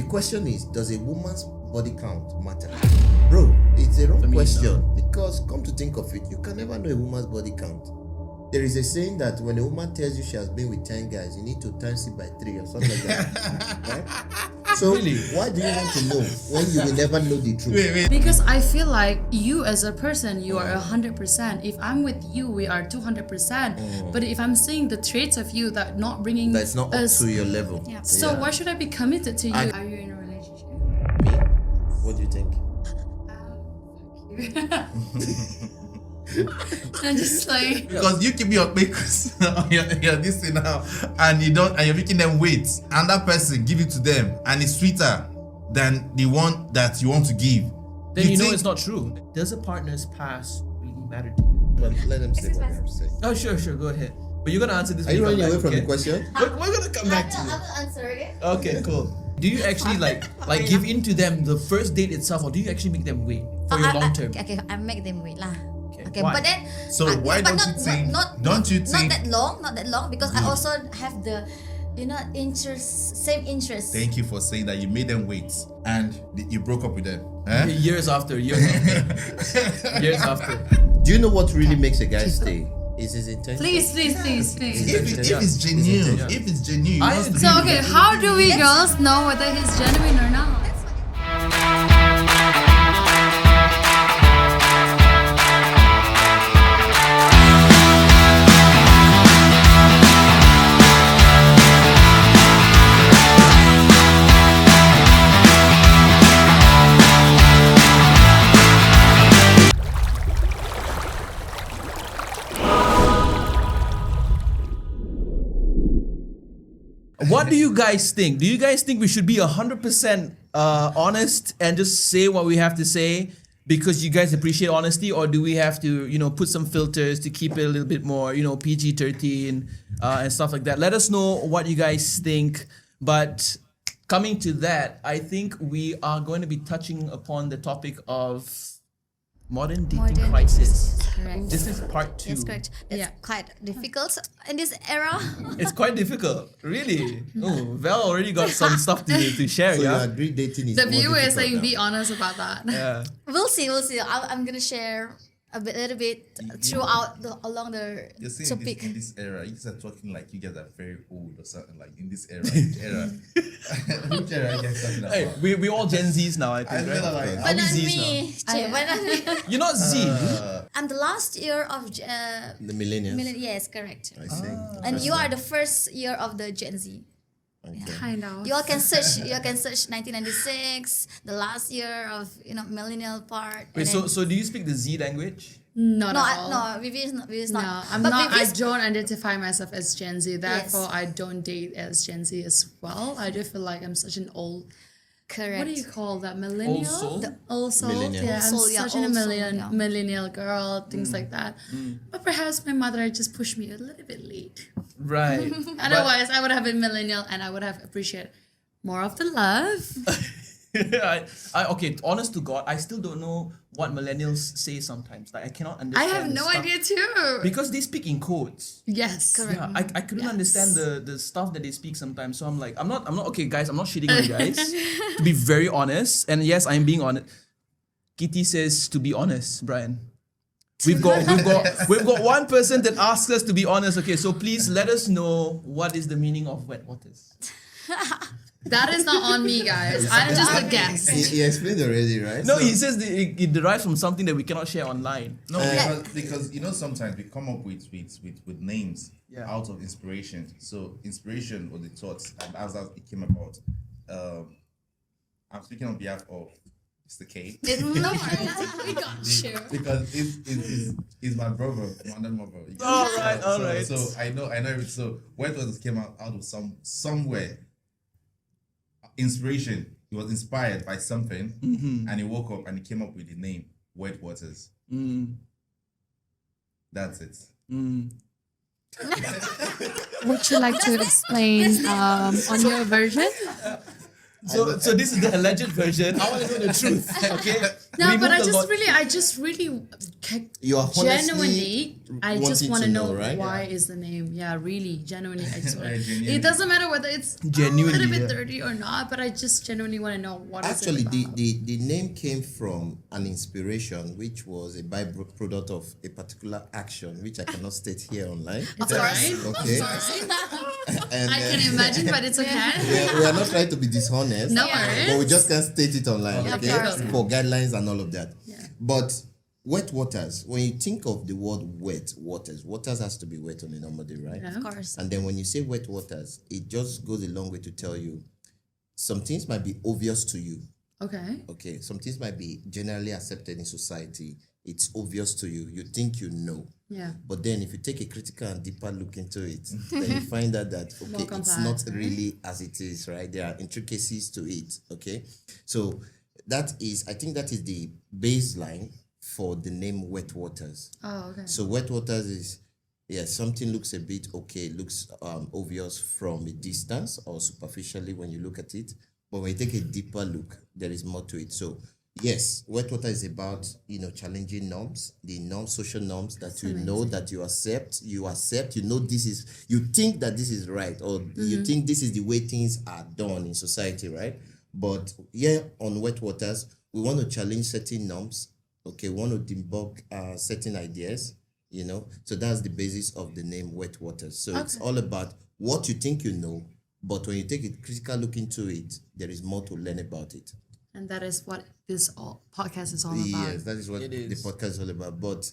The question is, does a woman's body count matter? Bro, it's a wrong question because come to think of it, you can never know a woman's body count. There is a saying that when a woman tells you she has been with 10 guys, you need to times it by 3 or something like that. Right? So why do you want to know when you will never know the truth? Because I feel like you as a person, you are 100%. If I'm with you, we are 200%. But if I'm seeing the traits of you that not bringing That's not up to your level. Yeah. So why should I be committed to you? Are you in a relationship? Me? What do you think? I'm just like, because you keep your bakers you're this thing now, and you're making them wait. And that person give it to them, and it's sweeter than the one that you want to give. Then you know it's not true. Does a partner's past really matter to you? But let them say what they have to say. Oh, sure, go ahead. But you're gonna answer this. Are you running away from the question? We're gonna come back to I you. will answer it. Okay, cool. Do you actually like give in to them the first date itself, or do you actually make them wait for your long term? Okay, I make them wait lah. Okay, Why? but then So why don't you think? Don't you think? Not that long because I also have the same interest. Thank you for saying that. You made them wait, and you broke up with them. Okay, years after. Years after. Do you know what really makes a guy stay? Is his intention? please. If it's genuine, I agree. So okay, how do we girls know whether he's genuine or not? What do you guys think? Do you guys think we should be 100% honest and just say what we have to say because you guys appreciate honesty, or do we have to, put some filters to keep it a little bit more, PG-13 and stuff like that? Let us know what you guys think. But coming to that, I think we are going to be touching upon the topic of modern dating crisis. Correct. This is part 2. Yes, correct. It's quite difficult in this era. It's quite difficult, really. Oh, Val already got some stuff to share. So yeah. you agree dating is The more viewer is difficult saying now. be honest about that. Yeah. We'll see. I'm gonna share little bit throughout along the you're saying topic. in this era, you guys are talking like you guys are very old or something. Like in this era, which era are you guys talking about? Hey, we all Gen Zs now, I think, I right? feel like- Are But we not Zs me. now? But not me. You're not Z. I'm the last year of The millennials. yes, correct. I see. And you are the first year of the Gen Z. Okay. Kind of. You all can search. 1996, the last year of millennial part. Wait, and then- so do you speak the Z language? Not no, at all. no, Vivi is not. No, I'm But not. Vivi I is- don't identify myself as Gen Z. Therefore, I don't date as Gen Z as well. I do feel like I'm such an old. Correct. What do you call that? Millennial. Old soul? The old soul. Millennial. Yeah, Old I'm soul, yeah, such an old soul, millennial yeah. millennial girl. Things like that. But perhaps my mother just pushed me a little bit late. Right. Otherwise, I would have been millennial and I would have appreciated more of the love. Okay, honest to God, I still don't know what millennials say sometimes. Like I cannot I understand. have the no stuff. idea too. Because they speak in codes. Yes. Correct. Yeah, I couldn't Yes. understand the stuff that they speak sometimes. So I'm like, I'm not okay, guys. I'm not shitting on you guys. To be very honest, and yes, I'm being honest. Kitty says to be honest, Brian. We've got one person that asks us to be honest. Okay, so please let us know what is the meaning of wet waters. That is not on me, guys. I'm just a guest. He explained already, right? No, So- he says it derives from something that we cannot share online. No, because sometimes we come up with names out of inspiration. So inspiration was the thoughts, and as it came about, I'm speaking on behalf of Mr. K. No, we got you. Because it's my brother, my other mother. All right. So I know it. So Wet Waters came out of somewhere. Inspiration. He was inspired by something, and he woke up and he came up with the name Wet Waters. That's it. Would you like to explain on your version? So this is the alleged version. I want to know the truth. Okay. No, Remove but the I just really You are genuinely, honestly I just wanting want to to know right? why is the name. Yeah, really, genuinely, I just want. Genuinely. It doesn't matter whether it's Genuinely, a little bit yeah. dirty or not, but I just genuinely want to know what is Actually, it about. the name came from an inspiration, which was a byproduct of a particular action, which I cannot state here online. It's alright. Okay. And, I can imagine, but it's okay. we are not trying to be dishonest, No but we worries. just can't state it online, Yeah, okay? of course. For guidelines and all of that. Yeah. But wet waters, when you think of the word wet waters, waters has to be wet on a normal day, right? Yeah. Of course. And then when you say wet waters, it just goes a long way to tell you some things might be obvious to you. Okay. Okay, some things might be generally accepted in society. It's obvious to you. You think you know. Yeah. But then if you take a critical and deeper look into it, then you find out that, okay, More it's complex, not right? really as it is, right? There are intricacies to it, okay? So I think that is the baseline for the name Wet Waters. Oh, okay. So Wet Waters is, something looks a bit looks obvious from a distance or superficially when you look at it. But when you take a deeper look, there is more to it. So yes, Wet Water is about, challenging norms, the norms, social norms that you know that you accept, you think that this is right, or you think this is the way things are done in society, right? But here on Wet Waters, we want to challenge certain norms. Okay, we want to debunk certain ideas, So that's the basis of the name Wet Waters. So it's all about what you think you know, but when you take a critical look into it, there is more to learn about it. And that is what this podcast is all about. Yes, that is what It the is. podcast is all about. But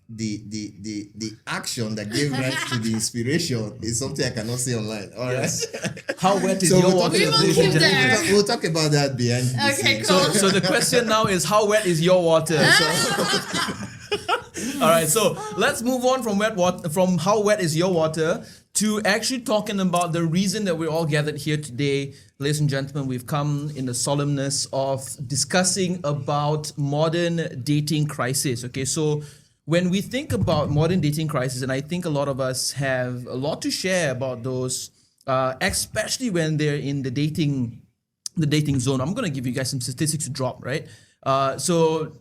the action that gave rise to the inspiration is something I cannot say online. All right. How wet is So your we'll water? talk, We won't keep there. we'll talk about that behind the Okay, scenes. cool. So the question now is, how wet is your water? All right, so let's move on from from how wet is your water to actually talking about the reason that we're all gathered here today. Ladies and gentlemen, we've come in the solemnness of discussing about modern dating crisis. Okay, so when we think about modern dating crisis, and I think a lot of us have a lot to share about those, especially when they're in the dating zone. I'm going to give you guys some statistics to drop, right? So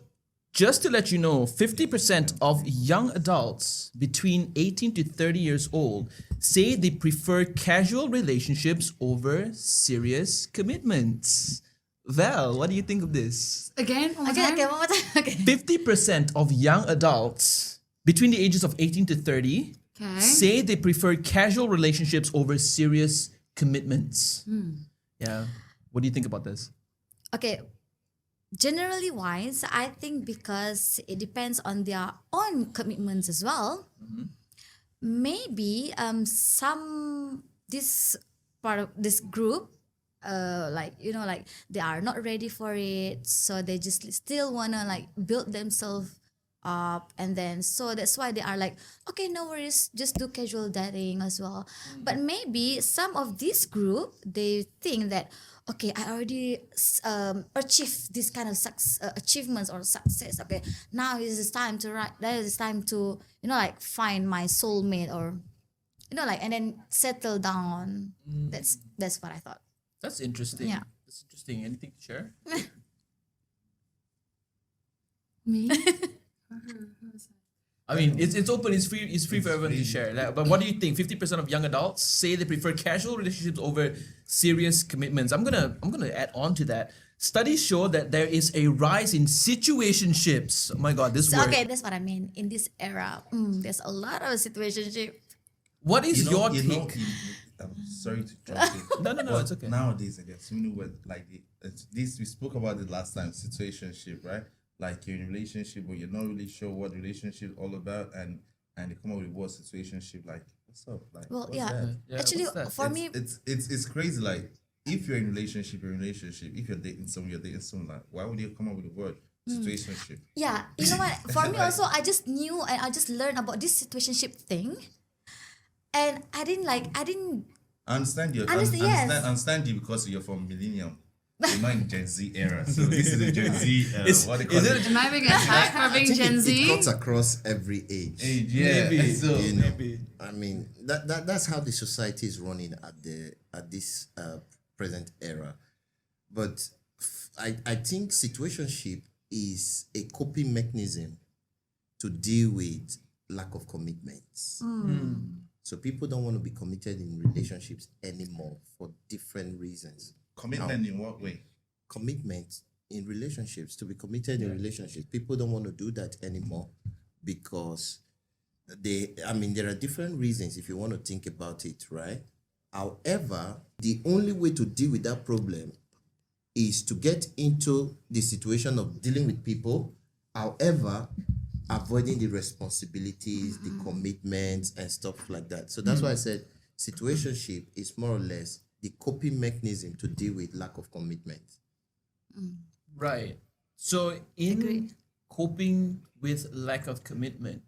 just to let you know, 50% of young adults between 18 to 30 years old say they prefer casual relationships over serious commitments. Val, what do you think of this? Again, one more Okay, time? okay, one more time. Okay. 50% of young adults between the ages of 18 to 30 Okay. say they prefer casual relationships over serious commitments. Yeah. What do you think about this? Okay. Generally wise, I think because it depends on their own commitments as well. Maybe some this part of this group, like they are not ready for it, so they just still wanna like build themselves up, and then so that's why they are like, okay, no worries, just do casual dating as well. But maybe some of this group, they think that, okay, I already achieved this kind of achievements or success. Okay, now is time to like find my soulmate, or and then settle down. That's what I thought. That's interesting. Yeah. That's interesting. Anything to share? Me? I mean, it's open. It's free for everyone to share. But what do you think? 50% of young adults say they prefer casual relationships over serious commitments. I'm gonna add on to that. Studies show that there is a rise in situationships. Oh my God, this So, word. okay, that's what I mean. In this era, there's a lot of situationship. What is your take? I'm sorry to jump in. No, But it's okay. Nowadays, there's so many words like this. We spoke about it last time. Situationship, right? Like you're in a relationship, but you're not really sure what relationship is all about, and they come up with the word situationship. Like, what's up? Like, Well, what's yeah. that? Yeah, Actually, what's that? for me, It's crazy. Like, if you're in a relationship, you're in a relationship. If you're dating someone, you're dating someone. Like, why would you come up with the word situationship? yeah, you know what? For me also, I just knew and I just learned about this situationship thing, and I didn't. I understand you. Yes. Understand you because you're from millennium. You're not in Gen Z era, so this is a Gen Z. What they call is it? Am I being attacked for being Gen It Z? cuts across every age. Yeah. Maybe. So, Maybe. I mean, that's how the society is running at this present era. But I think situationship is a coping mechanism to deal with lack of commitments. So people don't want to be committed in relationships anymore for different reasons. Commitment in what way? Commitment in relationships, to be committed in relationships, people don't want to do that anymore because there are different reasons if you want to think about it, right? However, the only way to deal with that problem is to get into the situation of dealing with people, however, avoiding the responsibilities, the commitments, and stuff like that. So that's why I said situationship is more or less the coping mechanism to deal with lack of commitment. Right. So in coping with lack of commitment,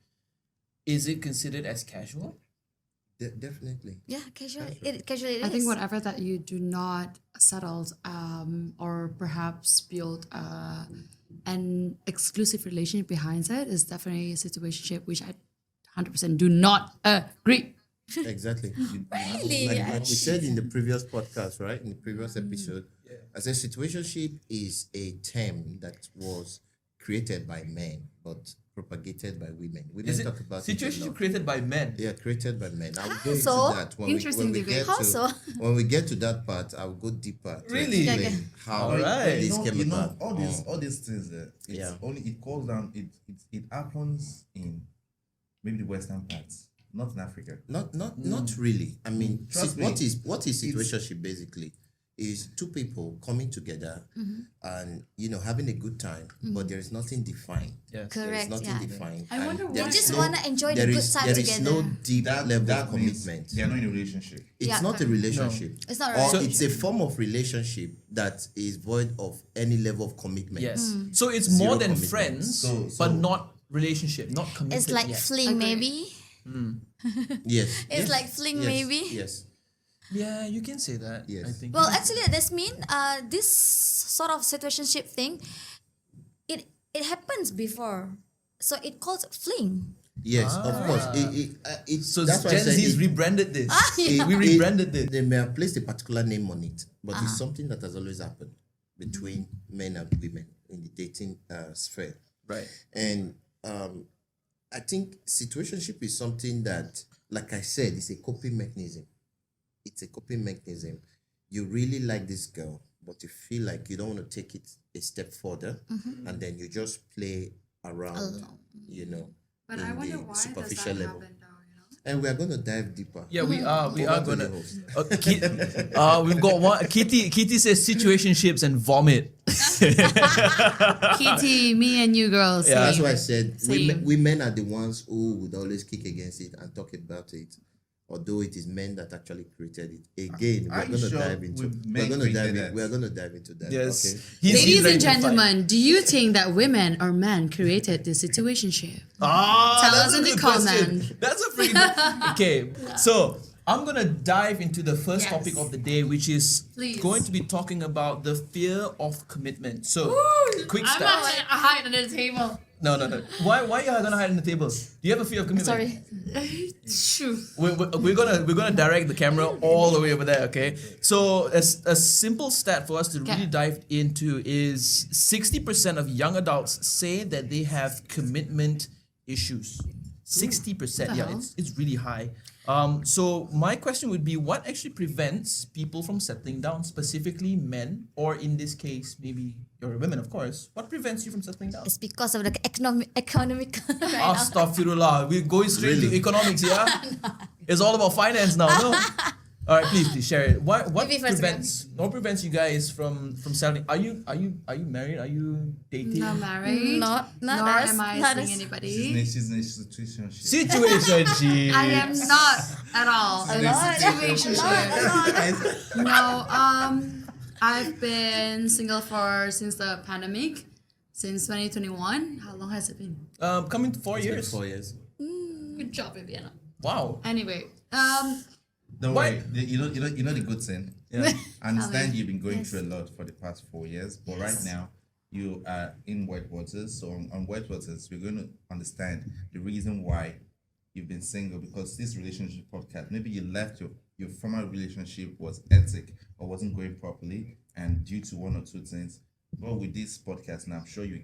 is it considered as casual? Definitely. Yeah, casually it I think is. whatever that you do not settle or perhaps build an exclusive relationship behind it is definitely a situationship, which I 100% do not agree. Exactly. Really? Like we said in the previous podcast, right? In the previous episode, I said situationship is a term that was created by men but propagated by women. Women Is it talk about it a situationship lot. created by men? They are created by men. I'll go into so? that Interesting when we debate. get How to so? when we get to that part. I'll go deeper to Really? explain Okay. how All right. this came about. All these things. Yeah. It calls down. It happens in maybe the western parts, not in Africa. Not really. I mean, Trust me. what is situationship basically? Is two people coming together and having a good time, but there is nothing defined. Yes. There is Correct, nothing yeah. defined. I wonder and why there is just no- want to enjoy the there good is- time There is together. no deep level of means commitment. they are not in a relationship. It's Yeah. not a relationship. It's not a Or relationship. it's a form of relationship that is void of any level of commitment. Yes. So it's Zero more than commitment. friends, So- but so- not relationship, not committed It's like yet. fling Agree. maybe. Yes. It's yes, like fling yes, maybe. Yes. Yeah, you can say that. Yes. I think. Well, actually, this mean this sort of situationship thing, it happens before, so it calls fling. Yes, of course. It's so that's why I Gen said Z's it- rebranded this. Yeah. We rebranded this. They may have placed a particular name on it, but it's something that has always happened between men and women in the dating sphere. Right. And I think situationship is something that, like I said, is a coping mechanism. It's a coping mechanism. You really like this girl, but you feel like you don't want to take it a step further, and then you just play around, But in I wonder the why does that superficial level. happen though, And we are going to dive deeper. Yeah, we are. We Over are to gonna. the host. We've got one. Kitty says situationships and vomit. Kitty, me and you girls. Yeah. That's why I said Same. women are the ones who would always kick against it and talk about it, although it is men that actually created it. Again, Are we're you going to sure dive into with men created that? we're going to dive into that. Yes. Okay. He's Ladies ready and to fight. gentlemen, do you think that women or men created the situationship? Tell That's us a in the good question. comment. That's a pretty good. Okay, so I'm gonna dive into the first Yes. topic of the day, which is Please. going to be talking about the fear of commitment. So, quick I'm stats. not hide under the table. No. Why are you gonna hide on the table? Do you have a fear of commitment? Sorry. Shoo. We're gonna direct the camera all the way over there. Okay. So a simple stat for us to really dive into is 60% of young adults say that they have commitment issues. 60%. Yeah, hell? it's really high. So my question would be, what actually prevents people from settling down, specifically men, or in this case, maybe you're women, of course. What prevents you from settling down? It's because of the economic right now. Astaghfirullah. We're going straight to economics, yeah? It's all about finance now, no? All right, please share it. What Maybe first prevents you guys from settling? Are you married? Are you dating? Not married. Not Nor us, am I not seeing us. anybody. She's in a situationship. Situationship. I am not at all in a situationship. No, I've been single since the pandemic, since 2021. How long has it been? Coming to 4 years. 4 years. Good job, Viviana. Wow. Anyway, Don't Why- worry. You know the good thing. Yeah. I understand you've been going through a lot for the past 4 years, but right now you are in wet waters. So on wet waters, we're going to understand the reason why you've been single, because this relationship podcast, maybe you left your former relationship was ethic or wasn't going properly, and due to one or two things, well, with this podcast now, I'm sure you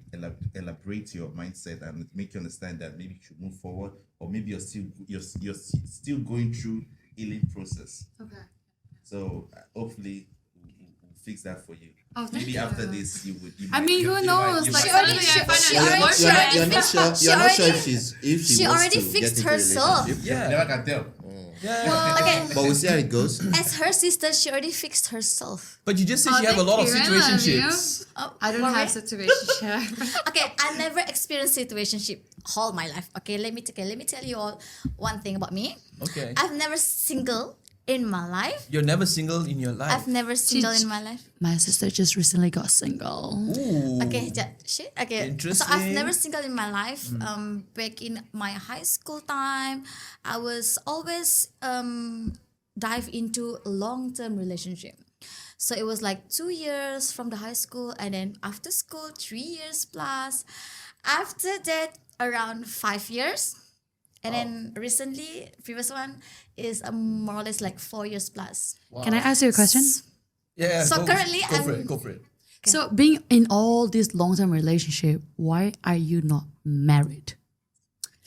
elaborate your mindset and make you understand that maybe you should move forward, or maybe you're still going through healing process. Okay. So hopefully we'll fix that for you. Oh, thank Maybe you. after this, you would. I mean, who knows? Like, She suddenly already- I find she a already- new she boyfriend. You're not sure. She You're not sure already- if she she wants already to fixed get into a herself. relationship. You never can tell. Yeah. Okay, But we'll see how it goes. as her sister, she already fixed herself. But you just said Oh, you have a thank lot of you, I love situationships. Oh, I don't for have real? situationship. Okay, I never experienced situationship all my life. Okay, let me tell you all one thing about me. Okay. I've never single in my life. You're never single in your life. I've never single in my life. My sister just recently got single. Ooh. Okay, shit. Okay, so I've Interesting. never single in my life. Back in my high school time, I was always dive into a long-term relationship. So it was like 2 years from the high school, and then after school 3 years plus. After that, around 5 years, and then recently, previous one is more or less like 4 years plus. Can I ask you a question? Yeah. So currently go for I'm- it. Go for it. So, being in all this long-term relationship, why are you not married?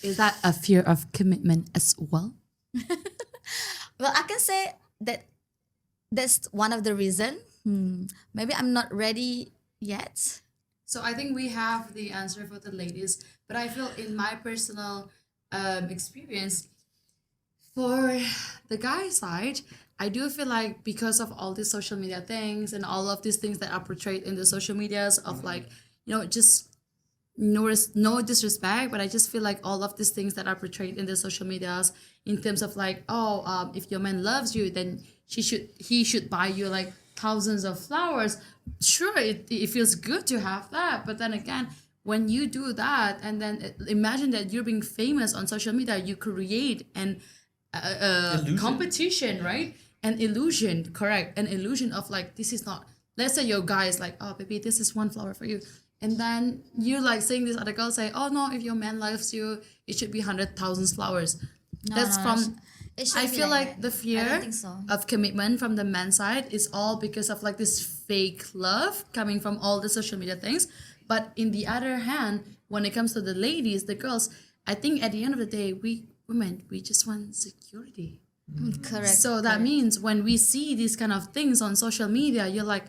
Is that a fear of commitment as well? Well, I can say that that's one of the reason. Maybe I'm not ready yet. So I think we have the answer for the ladies, but I feel in my personal experience, for the guy side, I do feel like because of all these social media things and all of these things that are portrayed in the social medias of like, just no disrespect, but I just feel like all of these things that are portrayed in the social medias in terms of like, if your man loves you, then he should buy you like thousands of flowers. Sure, it feels good to have that, but then again, when you do that, and then imagine that you're being famous on social media, you create an Illusion. competition, right? An illusion, correct? An illusion of like, this is not. Let's say your guy is like, oh baby, this is one flower for you, and then you're like saying this other girl say, oh no, if your man loves you, it should be 100,000 flowers. That's no, from. It shouldn't I be feel like that. the fear I don't think so. of commitment from the man's side is all because of like this fake love coming from all the social media things. But in the other hand, when it comes to the ladies, the girls, I think at the end of the day, we women, we just want security. Correct. So that means when we see these kind of things on social media, you're like,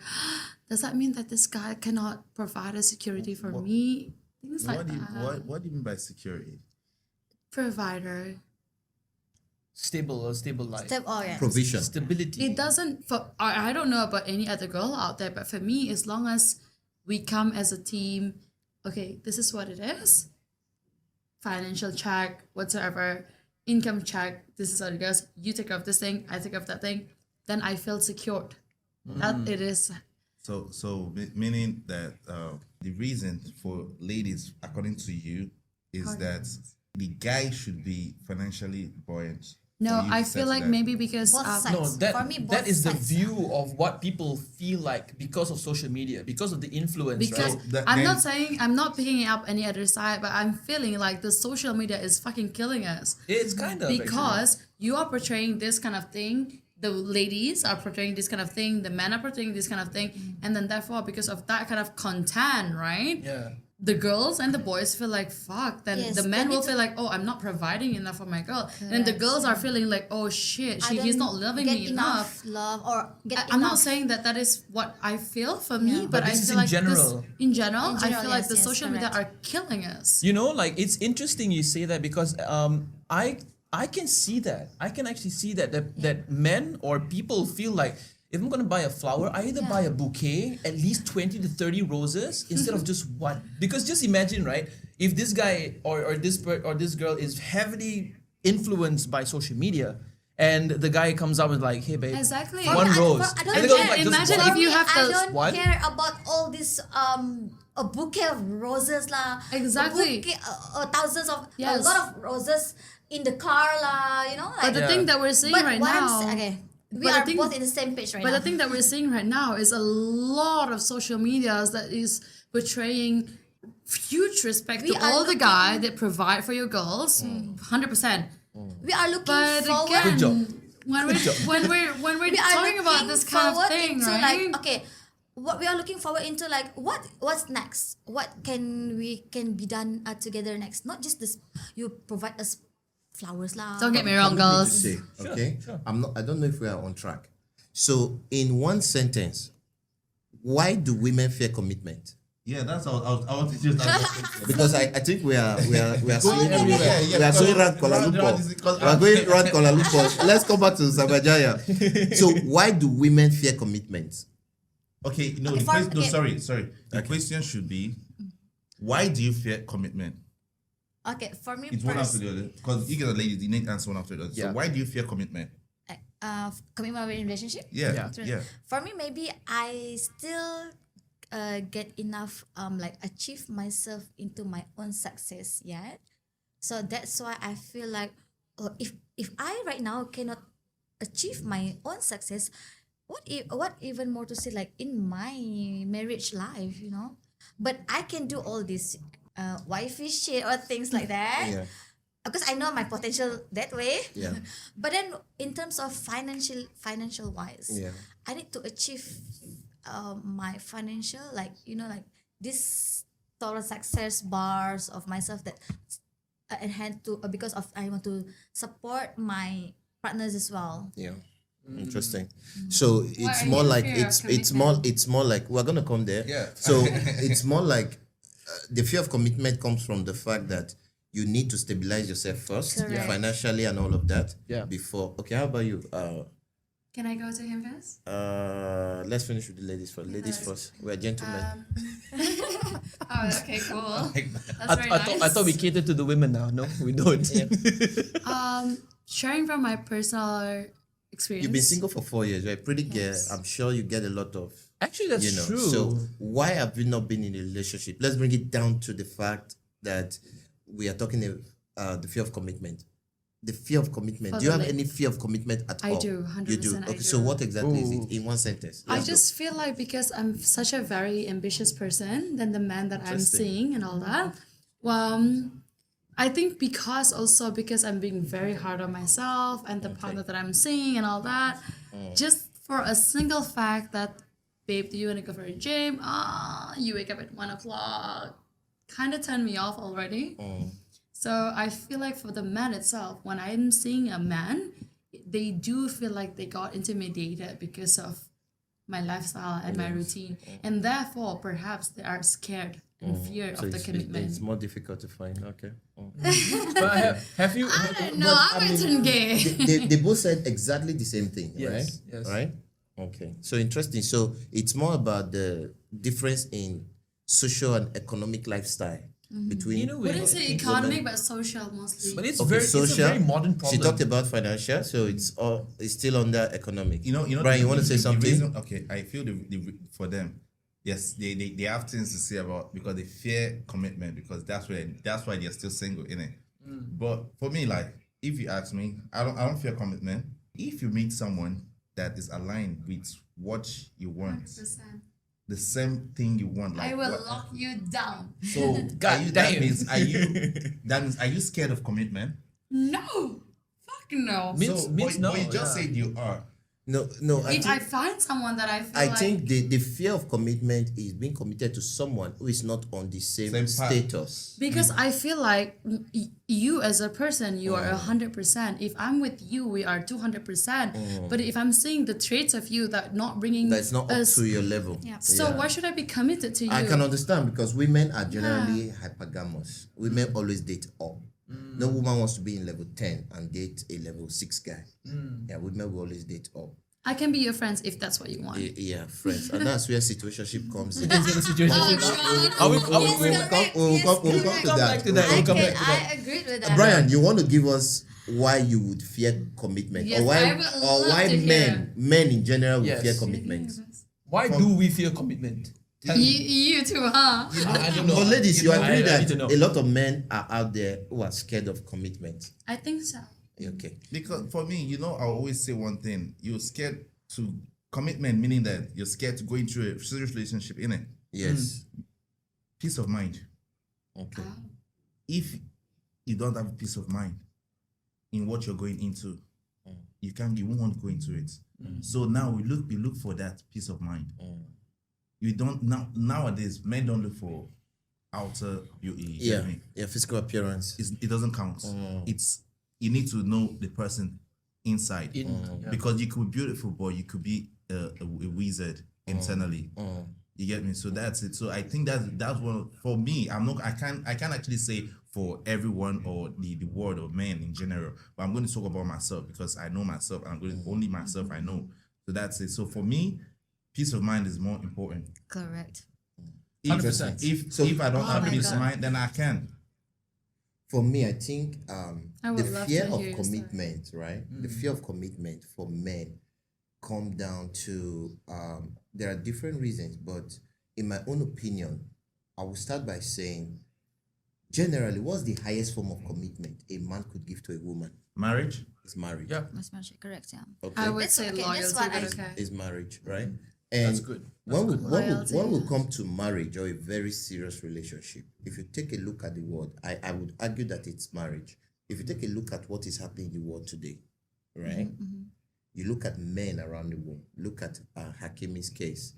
does that mean that this guy cannot provide a security for me? Things like What do you that. what do you mean by security? Provider. Stable life. Oh yeah. Provision. Stability. It doesn't. For I don't know about any other girl out there, but for me, as long as we come as a team, okay, this is what it is. Financial check, whatsoever, income check. This is how it goes. You take care of this thing, I take care of that thing. Then I feel secured. That it is. Meaning that the reason for ladies, according to you, is that the guy should be financially buoyant. No, for you to I settle feel like down. maybe because Both sides. No, For me, that both is the sides. view of what people feel like because of social media, because of the influence, because right? that I'm then- not saying I'm not picking up any other side, but I'm feeling like the social media is fucking killing us. It's kind of Because you are portraying this kind of thing, the ladies are portraying this kind of thing, the men are portraying this kind of thing, and then therefore because of that kind of content, right? yeah. The girls and the boys feel like fuck. Then Yes, the they men will need to- feel like, oh, I'm not providing enough for my girl. And the girls are feeling like, oh shit, I he's don't not loving get me enough. love or get I'm not enough. saying that is what I feel for me, Yeah. but I this is feel in like general. in general, In I general, feel like yes, the yes, social media correct. are killing us. You know, like it's interesting you say that because I can see that. I can actually see that men or people feel like if I'm gonna buy a flower, I either buy a bouquet, at least 20 to 30 roses instead of just one. Because just imagine, right? If this guy or this girl is heavily influenced by social media, and the guy comes up with like, hey babe, Exactly. For one me, rose. I don't And the girl's care. like, just Imagine one. if you Me, have I the- don't What? care about all this a bouquet of roses lah. Exactly. A bouquet, thousands of Yes. a lot of roses in the car lah. You know, like. But the Yeah. thing that we're seeing But right what I'm now, sa- okay, we but the are thing- both in the same page right but now. the thing that we're seeing right now is a lot of social medias that is portraying huge respect We to are all the looking- guy that provide for your girls, 100%. we are looking But forward. again, Good job. when we're We are talking about looking this kind of forward thing, into right? like okay, what we are looking forward into, like what's next, what can be done together next, not just this you provide us flowers lah. Don't get me wrong, Permit me to girls. say, okay? sure. I don't know if we are on track. So, in one sentence, why do women fear commitment? Yeah, that's how I want to just ask that question. Because I think we are Going going everywhere. we are going around Kuala Lumpur. We are going around Kuala Lumpur. Let's come back to Sabajaya. So, why do women fear commitment? Okay, no, Okay, sorry. The question should be, why do you fear commitment? Okay, for me, It's one after the other. Because you get a lady, you need to answer one after the other. Yeah. So why do you fear commitment? commitment in relationship. Yeah. For me, maybe I still get enough like achieve myself into my own success yet. So that's why I feel like, oh, if I right now cannot achieve my own success, what even more to say, like in my marriage life, you know? But I can do all this wifey shit or things like that. Yeah. Because I know my potential that way. Yeah. But then in terms of financial wise, Yeah. I need to achieve my financial, like, you know, like this total success bars of myself that and hand to because of I want to support my partners as well. Yeah. Interesting. So it's are more you like fear of it's more like we're gonna come there. Yeah. So it's more like the fear of commitment comes from the fact that you need to stabilize yourself first, Correct. financially and all of that. Yeah. Before. Okay. How about you? Can I go to him first? Let's finish with the ladies first. Ladies first. We're gentlemen. Oh, okay, cool. That's I, very I, nice. thought, I thought we catered to the women now. No, we don't. Sharing from my personal experience. You've been single for 4 years, right? Pretty girl. Yes. I'm sure you get a lot of. Actually, that's You know. true. So why have you not been in a relationship? Let's bring it down to the fact that we are talking the fear of commitment. The fear of commitment. For Do you the have lady. any fear of commitment at I all? do, 100% You do. I Okay. do. So what exactly is Ooh. it in one sentence? I Let's go. just feel like because I'm such a very ambitious person than the man that I'm Interesting. seeing and all that. I think because I'm being very hard on myself and the partner that I'm seeing and all that, just for a single fact that, babe, do you want to go for a gym? You wake up at 1:00, kind of turned me off already. So I feel like for the man itself, when I'm seeing a man, they do feel like they got intimidated because of my lifestyle and my routine, and therefore perhaps they are scared and fear So of the commitment. it's more difficult to find. Okay. But have you? I don't know. I'm going to turn gay. They both said exactly the same thing, Yes, right? yes. Right? Okay. So interesting. So it's more about the difference in social and economic lifestyle between. You know, Wouldn't say women. economic, but social mostly. but it's Okay, it's a very modern problem. She talked about financial, so it's still under economic. You know. Brian, you want to say something? Okay, I feel for them, yes, they have things to say about because they fear commitment because that's why they're still single, innit? But for me, like if you ask me, I don't fear commitment. If you meet someone that is aligned with what you want, 100%. the same thing you want, like I will what- lock you down. So God that damn. means are you scared of commitment? No. Fuck no. Means no, but you just yeah. said you are. No. If I find someone that I feel I like... think the fear of commitment is being committed to someone who is not on the same Same path. status. Because I feel like you as a person, you are 100%. If I'm with you, we are 200%. But if I'm seeing the traits of you that not bringing That's not up us, to your level. Yeah. so why should I be committed to you? I can understand because women are generally hypergamous. Women always date up. No woman wants to be in level 10 and date a level 6 guy. Yeah, women will always date up. I can be your friends if that's what you want. Yeah, friends. And that's where situationship comes in. Oh, Are we? We'll come to Come back to that. that. I We'll come back to that. I agree with that. Brian, you want to give us why you would fear commitment, Yes, or why, I would love to hear. men in general would Yes. fear commitment? Why do we fear commitment? You too, huh? I don't know. But ladies, you I agree need that to know. a lot of men are out there who are scared of commitment. I think so. Okay. Because for me, I always say one thing: you're scared to commitment, meaning that you're scared to go into a serious relationship, innit? Yes. Peace of mind. Okay. If you don't have peace of mind in what you're going into, you won't want to go into it. So now we look for that peace of mind. you don't nowadays men don't look for outer beauty. You get me? Physical appearance. It doesn't count. It's you need to know the person inside because you could be beautiful, but you could be a wizard internally. You get me? So that's it. So I think that's one for me. I can't actually say for everyone or the world of men in general, but I'm going to talk about myself because I know myself and I'm going to only myself I know. So that's it. So for me, peace of mind is more important. Correct. 100%. If I don't have my peace of God. mind, then I can. For me, I think I would the love fear to of hear your story. commitment, right? The fear of commitment for men come down to there are different reasons, but in my own opinion, I will start by saying, generally, what's the highest form of commitment a man could give to a woman? Marriage. Is marriage. Yeah. That's much correct. Yeah. Okay. I would That's say okay, that's loyalty, what but I- okay. Is marriage, right? That's And good. when we come to marriage or a very serious relationship, if you take a look at the world, I would argue that it's marriage. If you take a look at what is happening in the world today, right? You look at men around the world. Look at Hakimi's case.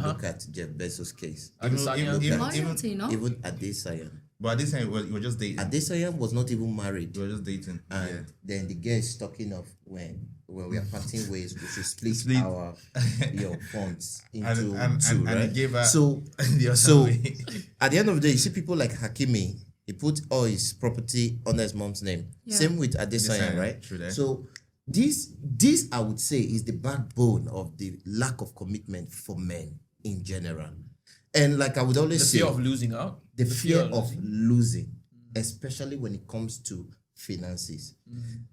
Look at Jeff Bezos' case. Loyalty, no? Even Adesanya. But this time you were just dating. Adesanya was not even married. You were just dating. And then the girl is talking of when we are parting ways, we should split, Split. our funds into And two, right? he gave her So the other so way. at the end of the day, you see people like Hakimi, he put all his property under his mom's name. Yeah. Same with Adesanya, Adesanya, right? true that. So this I would say is the backbone of the lack of commitment for men in general. And like I would The always say, fear of losing out. the fear of losing, especially when it comes to finances.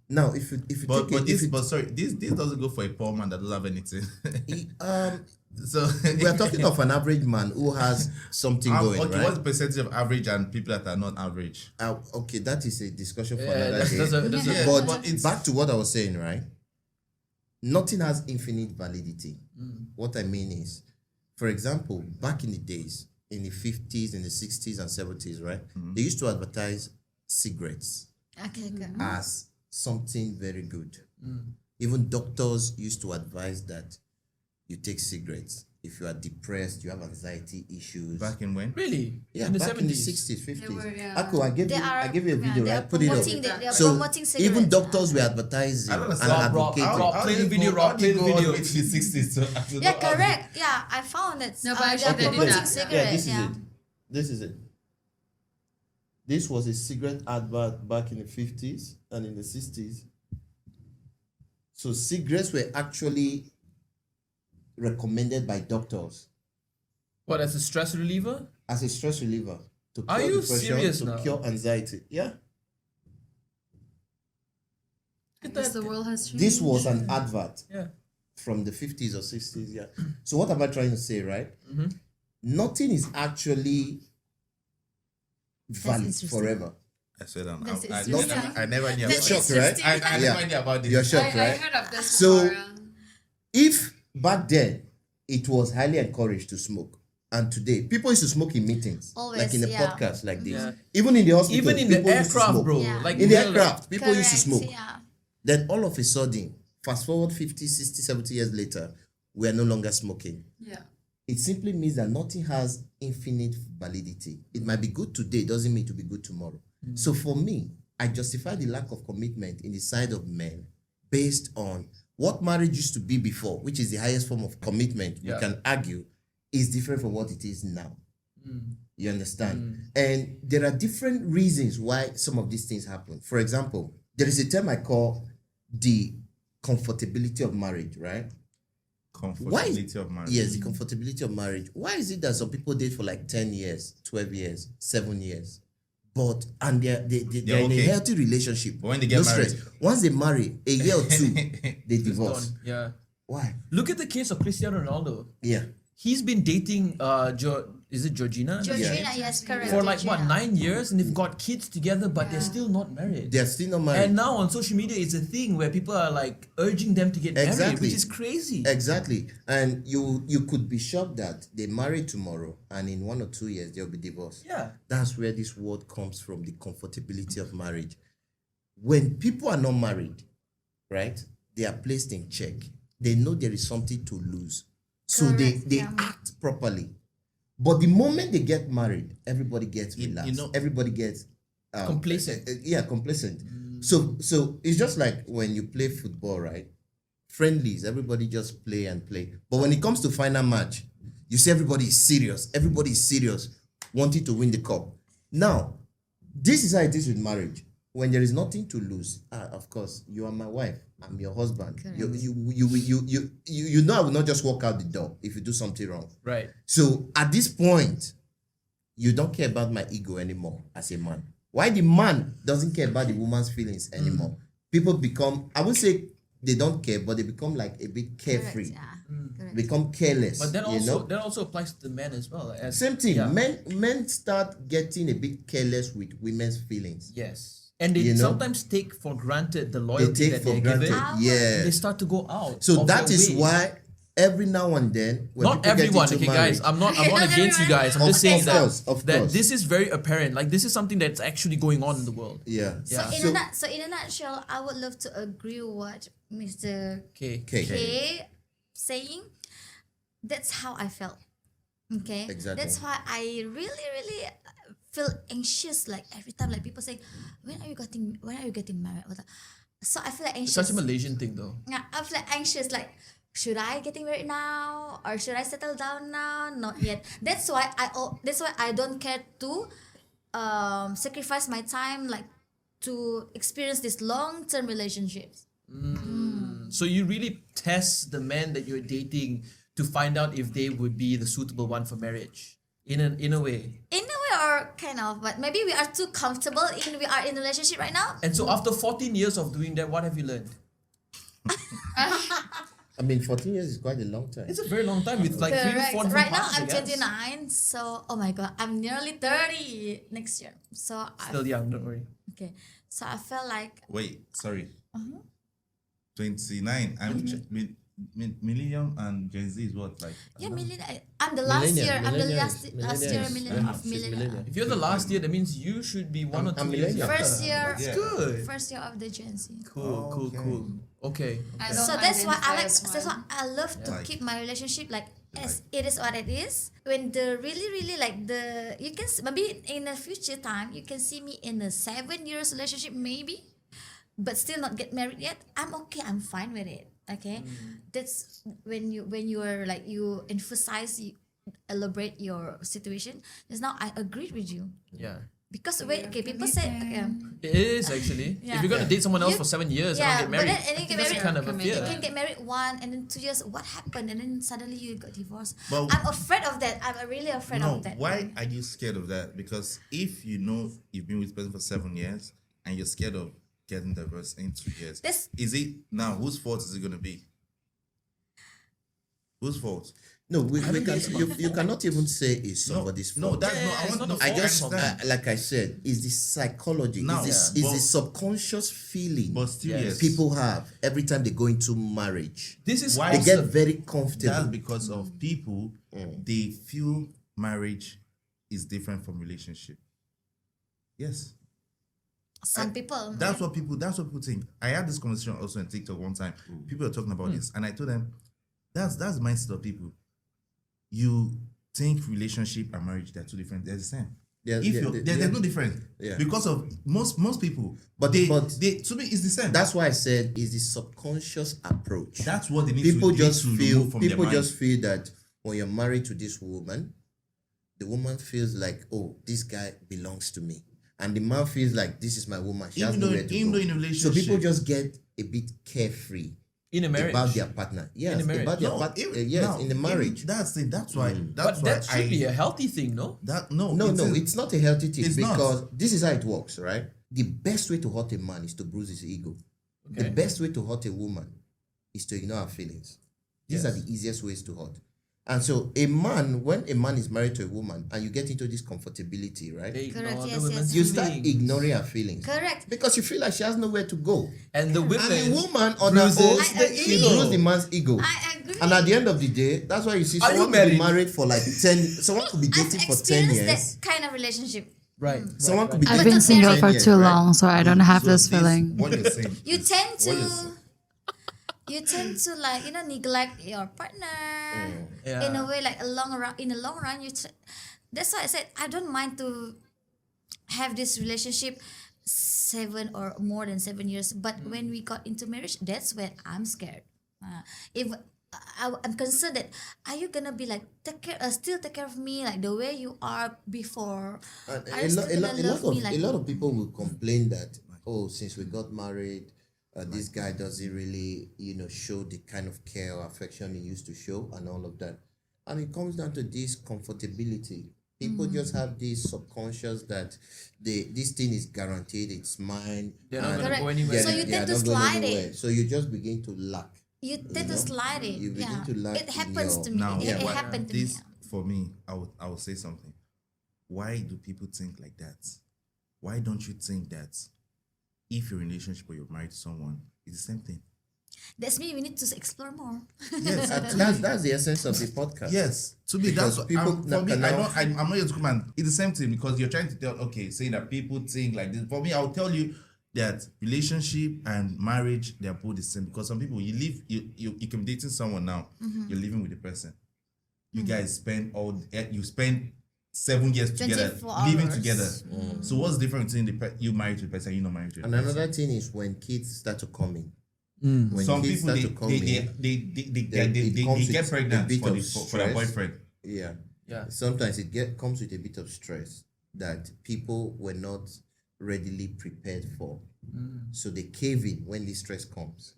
Now, if you But take it, this doesn't go for a poor man that doesn't have anything. So we are talking of an average man who has something going, okay, right? what's the percentage of average and people that are not average? Okay, that is a discussion for Yeah, another that's, day. that's a, Yeah. But but it's- back to what I was saying, right? Nothing has infinite validity. What I mean is, for example, back in the days, in the 50s, in the 60s and 70s, right? They used to advertise cigarettes Okay. as something very good. Even doctors used to advise that you take cigarettes if you are depressed, you have anxiety issues. Back in when? really? Yeah, in the back 70s. in the 60s, 50s. They were, yeah. Aku, I gave you a video, they are right? Put it up. promoting they are So promoting even cigarettes. doctors were advertising I don't and understand. Rob, advocating. play the video, Rob, play the video. To the 60s to Yeah, correct. Yeah, I found that No, but they actually are they did promoting that. cigarettes. Yeah, this is it. This was a cigarette advert back in the 50s and in the 60s. So cigarettes were actually recommended by doctors What, as a stress reliever? as a stress reliever to Are cure you depression, serious to now? cure anxiety. Yeah. I guess the world has changed. This was an advert Yeah. from the 50s or 60s. Yeah. So what am I trying to say, right? Nothing is actually valid interesting. forever. I swear down. That's I interesting. never knew That's about Shocked, right? interesting. I Yeah. never knew about this. You're I, shocked, I right? heard of this So- before. If back then it was highly encouraged to smoke, and today people used to smoke in meetings, Always, like in a yeah. podcast like this, Yeah. even in the hospital, Even in the people used to aircraft, smoke. bro. Yeah. Like In the real- aircraft, people used to Correct, smoke. Yeah. Then all of a sudden, fast forward 50, 60, 70 years later, we are no longer smoking. Yeah. It simply means that nothing has infinite validity. It might be good today, doesn't mean to be good tomorrow. So for me, I justify the lack of commitment in the side of men based on what marriage used to be before, which is the highest form of commitment, Yeah. we can argue, is different from what it is now. You understand? And there are different reasons why some of these things happen. For example, there is a term I call the comfortability of marriage, right? Comfortability of marriage. Yes, the comfortability of marriage. Why is it that some people date for like 10 years, 12 years, 7 years, but and they're in okay. a healthy relationship? But when they get married- Once they marry, a year or two, they It's divorce. done. Yeah. Why? Look at the case of Cristiano Ronaldo. Yeah. He's been dating is it Georgina? Georgina, yes, correct. For like what, Georgina. 9 years, and they've got kids together, but they're still not married. They're still not married. And now on social media, it's a thing where people are like urging them to get married, Exactly. which is crazy. Exactly. And you could be shocked that they marry tomorrow and in 1 or 2 years they'll be divorced. Yeah. That's where this word comes from, the comfortability of marriage. When people are not married, right, they are placed in check. They know there is something to lose. So they Correct, they yeah. act properly. But the moment they get married, everybody gets relaxed. know- Everybody gets Complacent. complacent. So it's just like when you play football, right? Friendlies, everybody just play and play. But when it comes to final match, you see everybody is serious. Everybody is serious, wanting to win the cup. Now, this is how it is with marriage. When there is nothing to lose, of course, you are my wife. I'm your husband. You know I will not just walk out the door if you do something wrong. Right. So at this point, you don't care about my ego anymore as a man. Why the man doesn't care about the woman's feelings anymore? People become, I would say they don't care, but they become like a bit carefree, Correct, yeah. Correct. become careless. But then you also know? that also applies to the men as well. Same thing. Yeah. Men start getting a bit careless with women's feelings. Yes. And they You know? sometimes take for granted the They loyalty take that for they're granted. given. Yeah. They start to go out. So of that their is way. why every now and then, when Not people get everyone, into okay, marriage, guys. I'm not Not against you everyone. guys. I'm Of just saying course, that of that course. this is very apparent. Like this is something that's actually going on in the world. Yeah. Yeah. So in a nutshell, I would love to agree with what Mr. Okay. Okay. K saying. That's how I felt. Okay. Exactly. That's why I really feel anxious. Like every time, like people say, when are you getting married? So I feel like It's anxious. such a Malaysian thing, though. Yeah, I feel like anxious. Like, should I getting married now or should I settle down now? Not yet. That's why I don't care to sacrifice my time like to experience these long-term relationships. So you really test the men that you're dating to find out if they would be the suitable one for marriage. In a way. In a way, or kind of, but maybe we are too comfortable we are in a relationship right now. And so after 14 years of doing that, what have you learned? I mean, 14 years is quite a long time. It's a very long time with like 3 to 4 different Right now, partners, I'm I guess. 29, so oh my god, I'm nearly 30 next year. So Still young, don't worry. okay, so I felt like Wait, sorry. Uh-huh. 29. I'm millennium and Gen Z is what like. yeah, millennial. I'm the last Millennial, year. I'm the millennials, last year millennials. millennial Yeah, of she's millennial. millennial. If you're the last year, that means you should be one or I'm 2 years millennial. younger. First year, Yeah. Good. first year of the Gen Z. Cool. Okay. I So don't that's why I like. identify as That's why one. I love to Like- keep my relationship like as it is what it is. When the really like the you can maybe in a future time you can see me in a 7 years relationship maybe, but still not get married yet. I'm okay. I'm fine with it. Okay, that's when you are like you emphasize you elaborate your situation. Just now I agreed with you Yeah. because people say It is actually. If Yeah. you're gonna date someone else You- for 7 years yeah, and not get but married, then and then you get that's married. kind of a Committed. fear. You can get married 1 and then 2 years. What happened? And then suddenly you got divorced. But- I'm afraid of that. I'm really afraid No, of that. why are you scared of that? Because if you know you've been with this person for 7 years and you're scared of getting divorced in 2 years, This- is it now whose fault is it gonna be? Whose fault? No, you cannot even say it's somebody's No, fault. that's Yeah, not. I it's want not no. the I fault just, of understand. like I said, is the psychology, Now, is yeah, the but- subconscious feeling But still, Yes. yes. people have every time they go into marriage. This is Why They also- get very That's comfortable. because of people. They feel marriage is different from relationship. Yes. Some people. That's what people think. I had this conversation also on TikTok one time. People are talking about this, and I told them that's the mindset of people. You think relationship and marriage they're two different. They're the same. Yeah, If yeah, you're, yeah. there's no difference. Yeah. Because of most people. But- they but- to me it's the same. That's why I said is the subconscious approach. That's what they need People to just need to feel remove from their mind. that when you're married to this woman, the woman feels like, oh, this guy belongs to me, and the man feels like this is my woman. She has Even though- nowhere to even go. though in a So relationship- people just get a bit carefree in a marriage. about their partner. Yes, a marriage. about their No, partner. even- Yes, now, in the even marriage. That's it. That's why. That's But why that should be a healthy thing, no? No, it's not a healthy thing It's not. because this is how it works, right? The best way to hurt a man is to bruise his ego. The Okay. best way to hurt a woman is to ignore her feelings. These are Yes. the easiest ways to hurt. And so when a man is married to a woman and you get into this comfortability, right? They Correct, ignore the yes, women's yes. You start feelings. ignoring her feelings. Correct. Because you feel like she has nowhere to go. And the And women the woman on her bruises own, the she ego. bruised the man's ego. I agree. And at the end of the day, that's why you see Are you someone could be married? married for like 10, someone could be I've dating for 10 experienced years. that kind of relationship. Right. Someone could be I've dating been for single 10 for years, too right? long, so I don't have So this feeling. What you're saying. You is- tend what you're to saying- you tend to like neglect your partner in a way, like in the long run. That's why I said I don't mind to have this relationship 7 or more than 7 years, but when we got into marriage, that's when I'm scared. If I'm concerned that are you gonna be like still take care of me like the way you are before? Are you still gonna love me like a lot of people will complain that, oh, since we got married, this guy doesn't really, show the kind of care or affection he used to show and all of that. And it comes down to this comfortability. People just have this subconscious that this thing is guaranteed, it's mine. They're not and gonna Correct. go anywhere. So you they are tend to not going slide anywhere. it. So you just begin to lack. You tend know, to slide it. you begin Yeah, to lack it in happens your- to me. Now, It what- happened to me. this for me, I would say something. Why do people think like that? Why don't you think that if you're in a relationship or you're married to someone, it's the same thing? That's me. We need to explore more. Yes, That's the essence of the podcast. yes. To me, that's Because what people for me. now- I'm not here to come and it's the same thing because you're trying to tell. Okay, saying that people think like this. For me, I'll tell you that relationship and marriage, they are both the same because some people you can be dating someone now, you're living with the person, you guys spend you spend 7 years together 24 living hours. together. So what's the difference between you married to the person and you not married to the And person? another thing is when kids start to come in. When Some kids people start to come in, they comes get with pregnant a bit for of for their stress. boyfriend. yeah. Yeah. Sometimes comes with a bit of stress that people were not readily prepared for. So they cave in when this stress comes.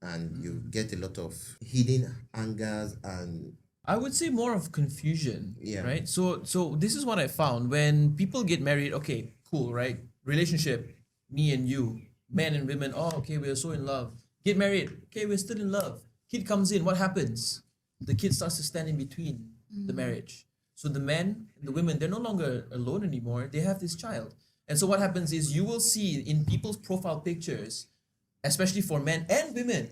And you get a lot of hidden angers and I would say more of confusion. Yeah. Right. So this is what I found when people get married. Okay, cool, right? Relationship, me and you, men and women. Oh, okay, we are so in love. Get married. Okay, we're still in love. Kid comes in. What happens? The kid starts to stand in between the marriage. So the men, the women, they're no longer alone anymore. They have this child. And so what happens is you will see in people's profile pictures, especially for men and women,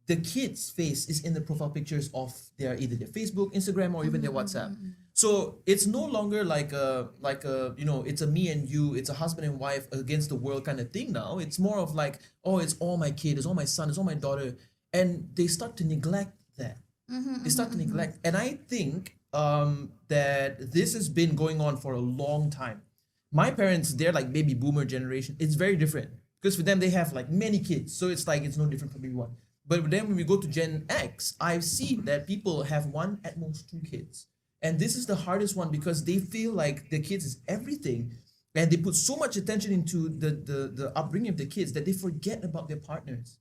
the kid's face is in the profile pictures of either their Facebook, Instagram, or even their WhatsApp. So it's no longer like a it's a me and you, it's a husband and wife against the world kind of thing now. It's more of like, oh, it's all my kid, it's all my son, it's all my daughter. And they start to neglect that. They start to neglect. And I think that this has been going on for a long time. My parents, they're like baby boomer generation. It's very different. Because for them, they have like many kids. So it's like, it's no different from everyone. But then when we go to Gen X, I've seen that people have one, at most 2 kids. And this is the hardest one because they feel like the kids is everything. And they put so much attention into the upbringing of the kids that they forget about their partners.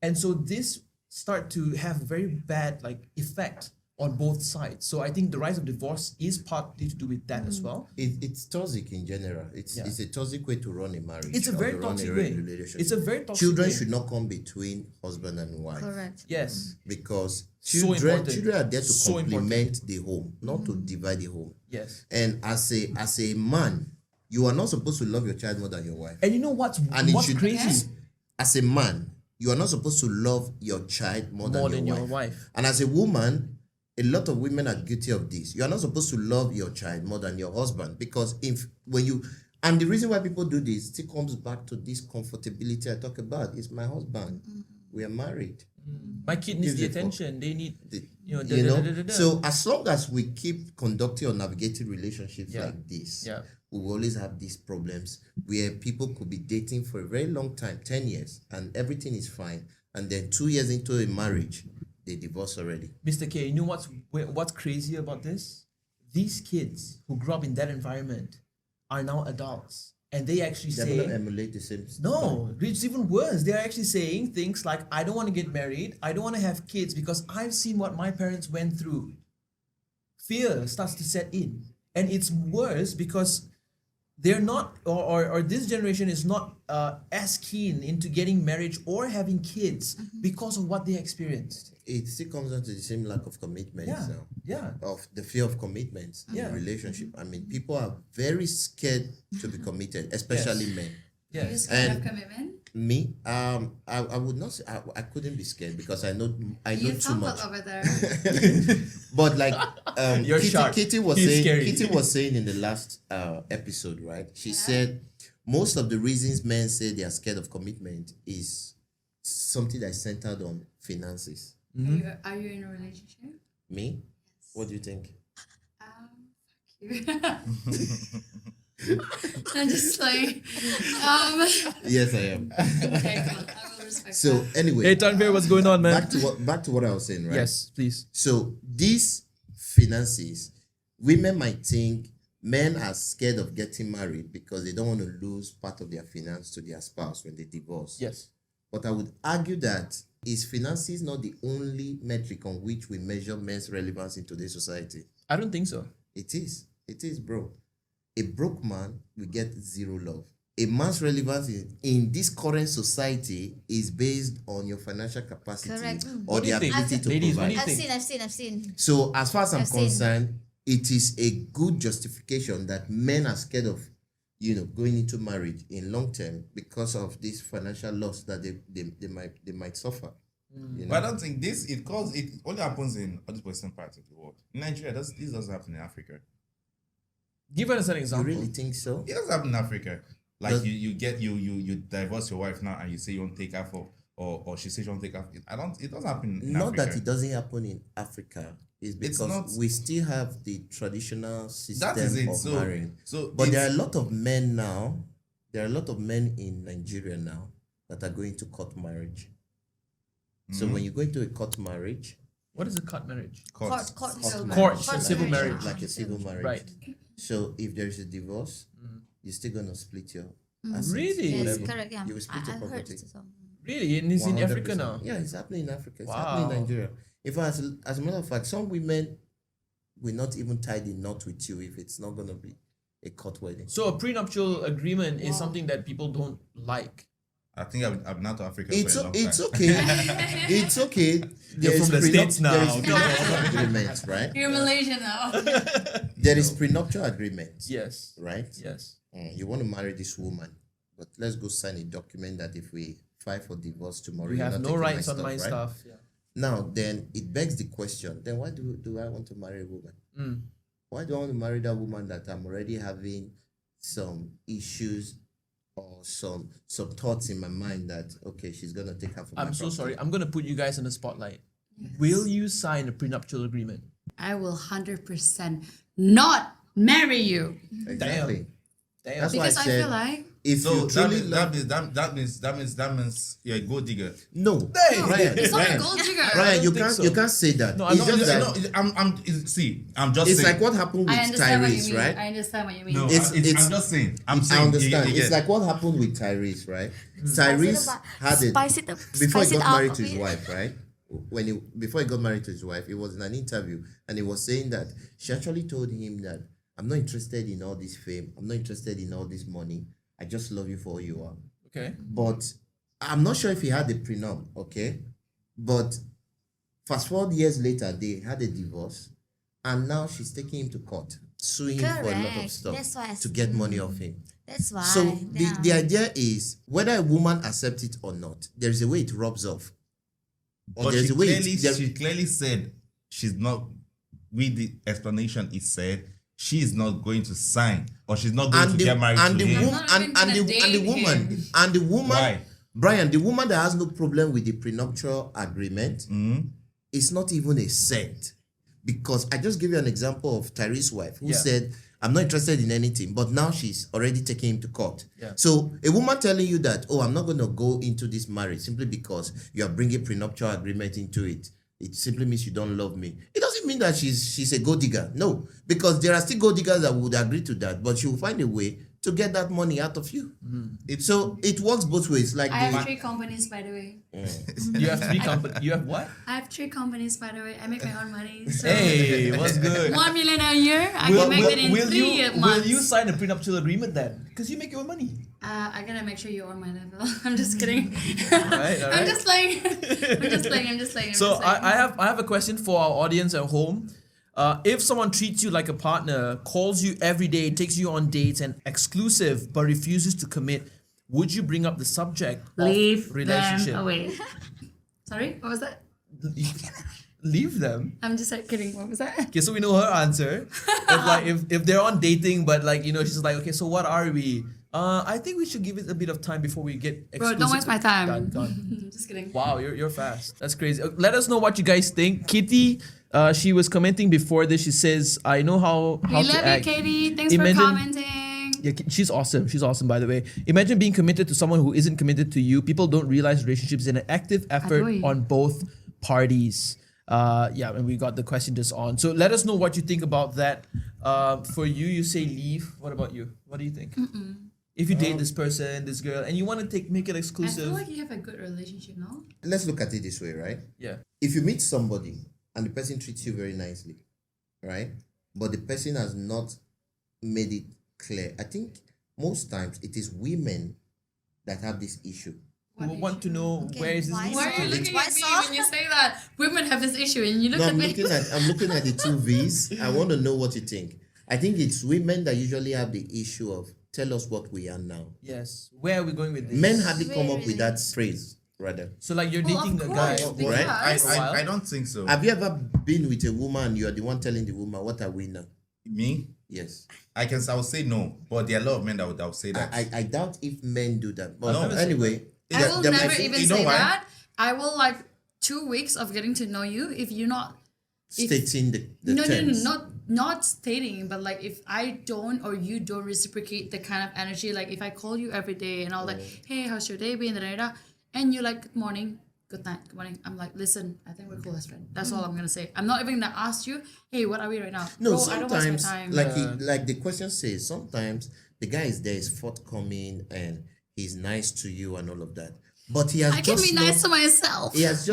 And so this start to have very bad like effect on both sides. So I think the rise of divorce is partly to do with that as well. it's toxic in general. It's a toxic way to run a marriage. It's a or very to run toxic a way. relationship. It's a very toxic Children way. should not come between husband and wife. Correct. Yes. Because So important. children are there to So complement the home, not to divide the home. Yes. And as a man, you are not supposed to love your child more than your wife. And you know what's And what's crazy? As a man, you are not supposed to love your child more than your wife. And as a woman, a lot of women are guilty of this. You are not supposed to love your child more than your husband because and the reason why people do this still comes back to this comfortability I talk about. It's my husband. We are married. My kid needs the Beautiful. attention. They need So as long as we keep conducting or navigating relationships Yeah. like this, Yeah. we will always have these problems where people could be dating for a very long time, 10 years, and everything is fine. And then 2 years into a marriage, they divorce already. Mr. K, you know what's crazy about this? These kids who grew up in that environment are now adults. And they actually They're say, going to emulate the same no, it's even worse. They're actually saying things like, I don't want to get married. I don't want to have kids because I've seen what my parents went through. Fear starts to set in. And it's worse because they're not, or this generation is not as keen into getting marriage or having kids because of what they experienced. It still comes down to the same lack of commitment Yeah, now. yeah. Of the fear of commitment in Yeah. a relationship. I mean, people are very scared to be committed, especially men. Are you Yes. scared And- of commitment? Me, I would not say I couldn't be scared because I know You too much. fumbled over there. But like You're sharp. Kitty was He's saying scary. Kitty was saying in the last episode, right? She said most of the reasons men say they are scared of commitment is something that's centered on finances. Are you in a relationship? Me? What do you think? I'm just like, Yes, I am. okay, cool. I will respect So that. anyway, Hey, Tanvir, what's going on, man? back to what I was saying, right? Yes, please. So these finances, women might think men are scared of getting married because they don't want to lose part of their finance to their spouse when they divorce. Yes. But I would argue that is finances not the only metric on which we measure men's relevance in today's society? I don't think so. It is. It is, bro. A broke man will get zero love. A man's relevance in this current society is based on your financial capacity Correct. or What do the you think? ability to Ladies, what do provide. you think? I've seen. So as far as I'm I've seen. concerned, it is a good justification that men are scared of, going into marriage in long term because of this financial loss that they might suffer. You know? But I don't think it only happens in other western parts of the world. In Nigeria, this doesn't happen in Africa. Give us an You example. really think so? It doesn't happen in Africa. Like Does- you divorce your wife now and you say you won't take her for or she says you won't take her. It doesn't happen in Not Africa. that it doesn't happen in Africa. It's because not- we still have the traditional system That is it. of marrying. So But there are it's- a lot of men now. There are a lot of men in Nigeria now that are going to court marriage. So when you go into a court marriage, What is a court marriage? courts. Court. Civil marriage. like a civil marriage. Right. So if there is a divorce, you're still gonna split your assets. Really? Yes, whatever. correct. Yeah, You will split your I've heard property. so. Really? And it's in 100%. Africa now? Yeah, it's happening in Africa. It's Wow. happening in Nigeria. In fact, as a matter of fact, some women will not even tie the knot with you if it's not gonna be a court wedding. So a prenuptial agreement is something that people don't like. I think I've not to Africa It's for a long it's time. okay. It's okay. You're from the States now. There is Come on. prenuptial agreements, right? You're Malaysian now. There is prenuptial agreements, Yes. right? Yes. You want to marry this woman, but let's go sign a document that if we file for divorce tomorrow, You you're have not no taking rights on my right? stuff. Yeah. Now, then it begs the question: then why do I want to marry a woman? Why do I want to marry that woman that I'm already having some issues or some thoughts in my mind that okay, she's gonna take her for my I'm so property? sorry. I'm gonna put you guys in the spotlight. Will you sign a prenuptial agreement? I will 100% not marry you Exactly. Damn. That's why I because I said feel like if So you truly love, that means you're a gold digger. no, Ryan, it's not a Ryan, gold digger. Ryan, you think can't so. you can't say that. No, it's I'm just not- that I'm just it's saying. like what happened with I understand what you Tyrese, mean. right? I understand what you mean. No, It's- I'm just saying. I'm I saying. understand. you It's get- like what happened with Tyrese, right? Spice Tyrese it up, had it spice it up, before spice he it got up married a to his bit. wife, right? Before he got married to his wife, he was in an interview and he was saying that she actually told him that I'm not interested in all this fame. I'm not interested in all this money. I just love you for who you are. Okay. But I'm not sure if he had a prenup, okay? But fast forward years later, they had a divorce, and now she's taking him to court, suing him for a lot of Correct. stuff That's why I to get money off him. That's why. So yeah. the idea is whether a woman accepts it or not, there's a way it rubs off. Or But there's she a way she clearly said she's not. With the explanation, it said she is not going to sign or she's not going to get married and to the him. woman not even gonna date woman him. and the woman Why? Brian, the woman that has no problem with the prenuptial agreement is not even a cent. Because I just give you an example of Tyrese's wife who Yeah. said, I'm not interested in anything, but now she's already taking him to court. Yeah. So a woman telling you that, oh, I'm not going to go into this marriage simply because you are bringing prenuptial agreement into it. It simply means you don't love me. It doesn't mean that she's a gold digger. No, because there are still gold diggers that would agree to that, but she will find a way to get that money out of you. So it works both ways. Like I have the, 3 companies, by the way. You have 3 companies. You have what? I have 3 companies, by the way. I make my own money. So Hey, what's good? 1 million a year. I can make it in 3 months. will you sign a prenuptial agreement then? Because you make your own money. I gotta make sure you're on my level. I'm just kidding. Alright. I'm just playing. I'm just playing. So I have a question for our audience at home. If someone treats you like a partner, calls you every day, takes you on dates and exclusive but refuses to commit, would you bring up the subject leave of relationship? them away. Sorry, what was that? Leave them. I'm just like kidding. What was that? Okay, so we know her answer. If they're on dating, but like she's like, okay, so what are we? I think we should give it a bit of time before we get Bro, exclusive. don't waste my time. Done. Just kidding. Wow, you're fast. That's crazy. Let us know what you guys think. Kitty, she was commenting before this. She says, "I know how We to love you, act." Katie. Thanks Imagine- for commenting. Yeah, she's awesome. She's awesome, by the way. Imagine being committed to someone who isn't committed to you. People don't realize relationships is an active effort Adoy. on both parties. Yeah, and we got the question just on. So let us know what you think about that. For you, you say leave. What about you? What do you think? If you date this person, this girl, and you want to make it I exclusive, feel like you have a good relationship, no? Let's look at it this way, right? yeah, If you meet somebody and the person treats you very nicely, right? But the person has not made it clear. I think most times it is women that have this issue. we want to know Okay, where is this why lead Why are you going? looking Why at me so? when you say that? Women have this issue, and you look No, at I'm me. looking at the two V's. I want to know what you think. I think it's women that usually have the issue of tell us what we are now. Yes, where are we going with this? Men hardly come up with Really? that phrase, rather. So like you're Well, dating of a guy, course, right? because- I don't think so. Have you ever been with a woman and you are the one telling the woman, what are we now? Me? Yes. I would say no, but there are a lot of men that would say that. I doubt if men do that. But No. anyway, I will there might never be- even you know say why? that. I will like 2 weeks of getting to know you if you're not stating the no, terms. not stating, but like if I don't or you don't reciprocate the kind of energy, like if I call you every day and I'll like, hey, how's your day been? And you're like, good morning, good night, good morning. I'm like, listen, I think we're cool as friends. That's all I'm gonna say. I'm not even gonna ask you, hey, what are we right now? No, Bro, I don't waste my sometimes, time. like the question says, sometimes the guy is there, is forthcoming, and he's nice to you and all of that. But he has I can just be nice not, to myself. he has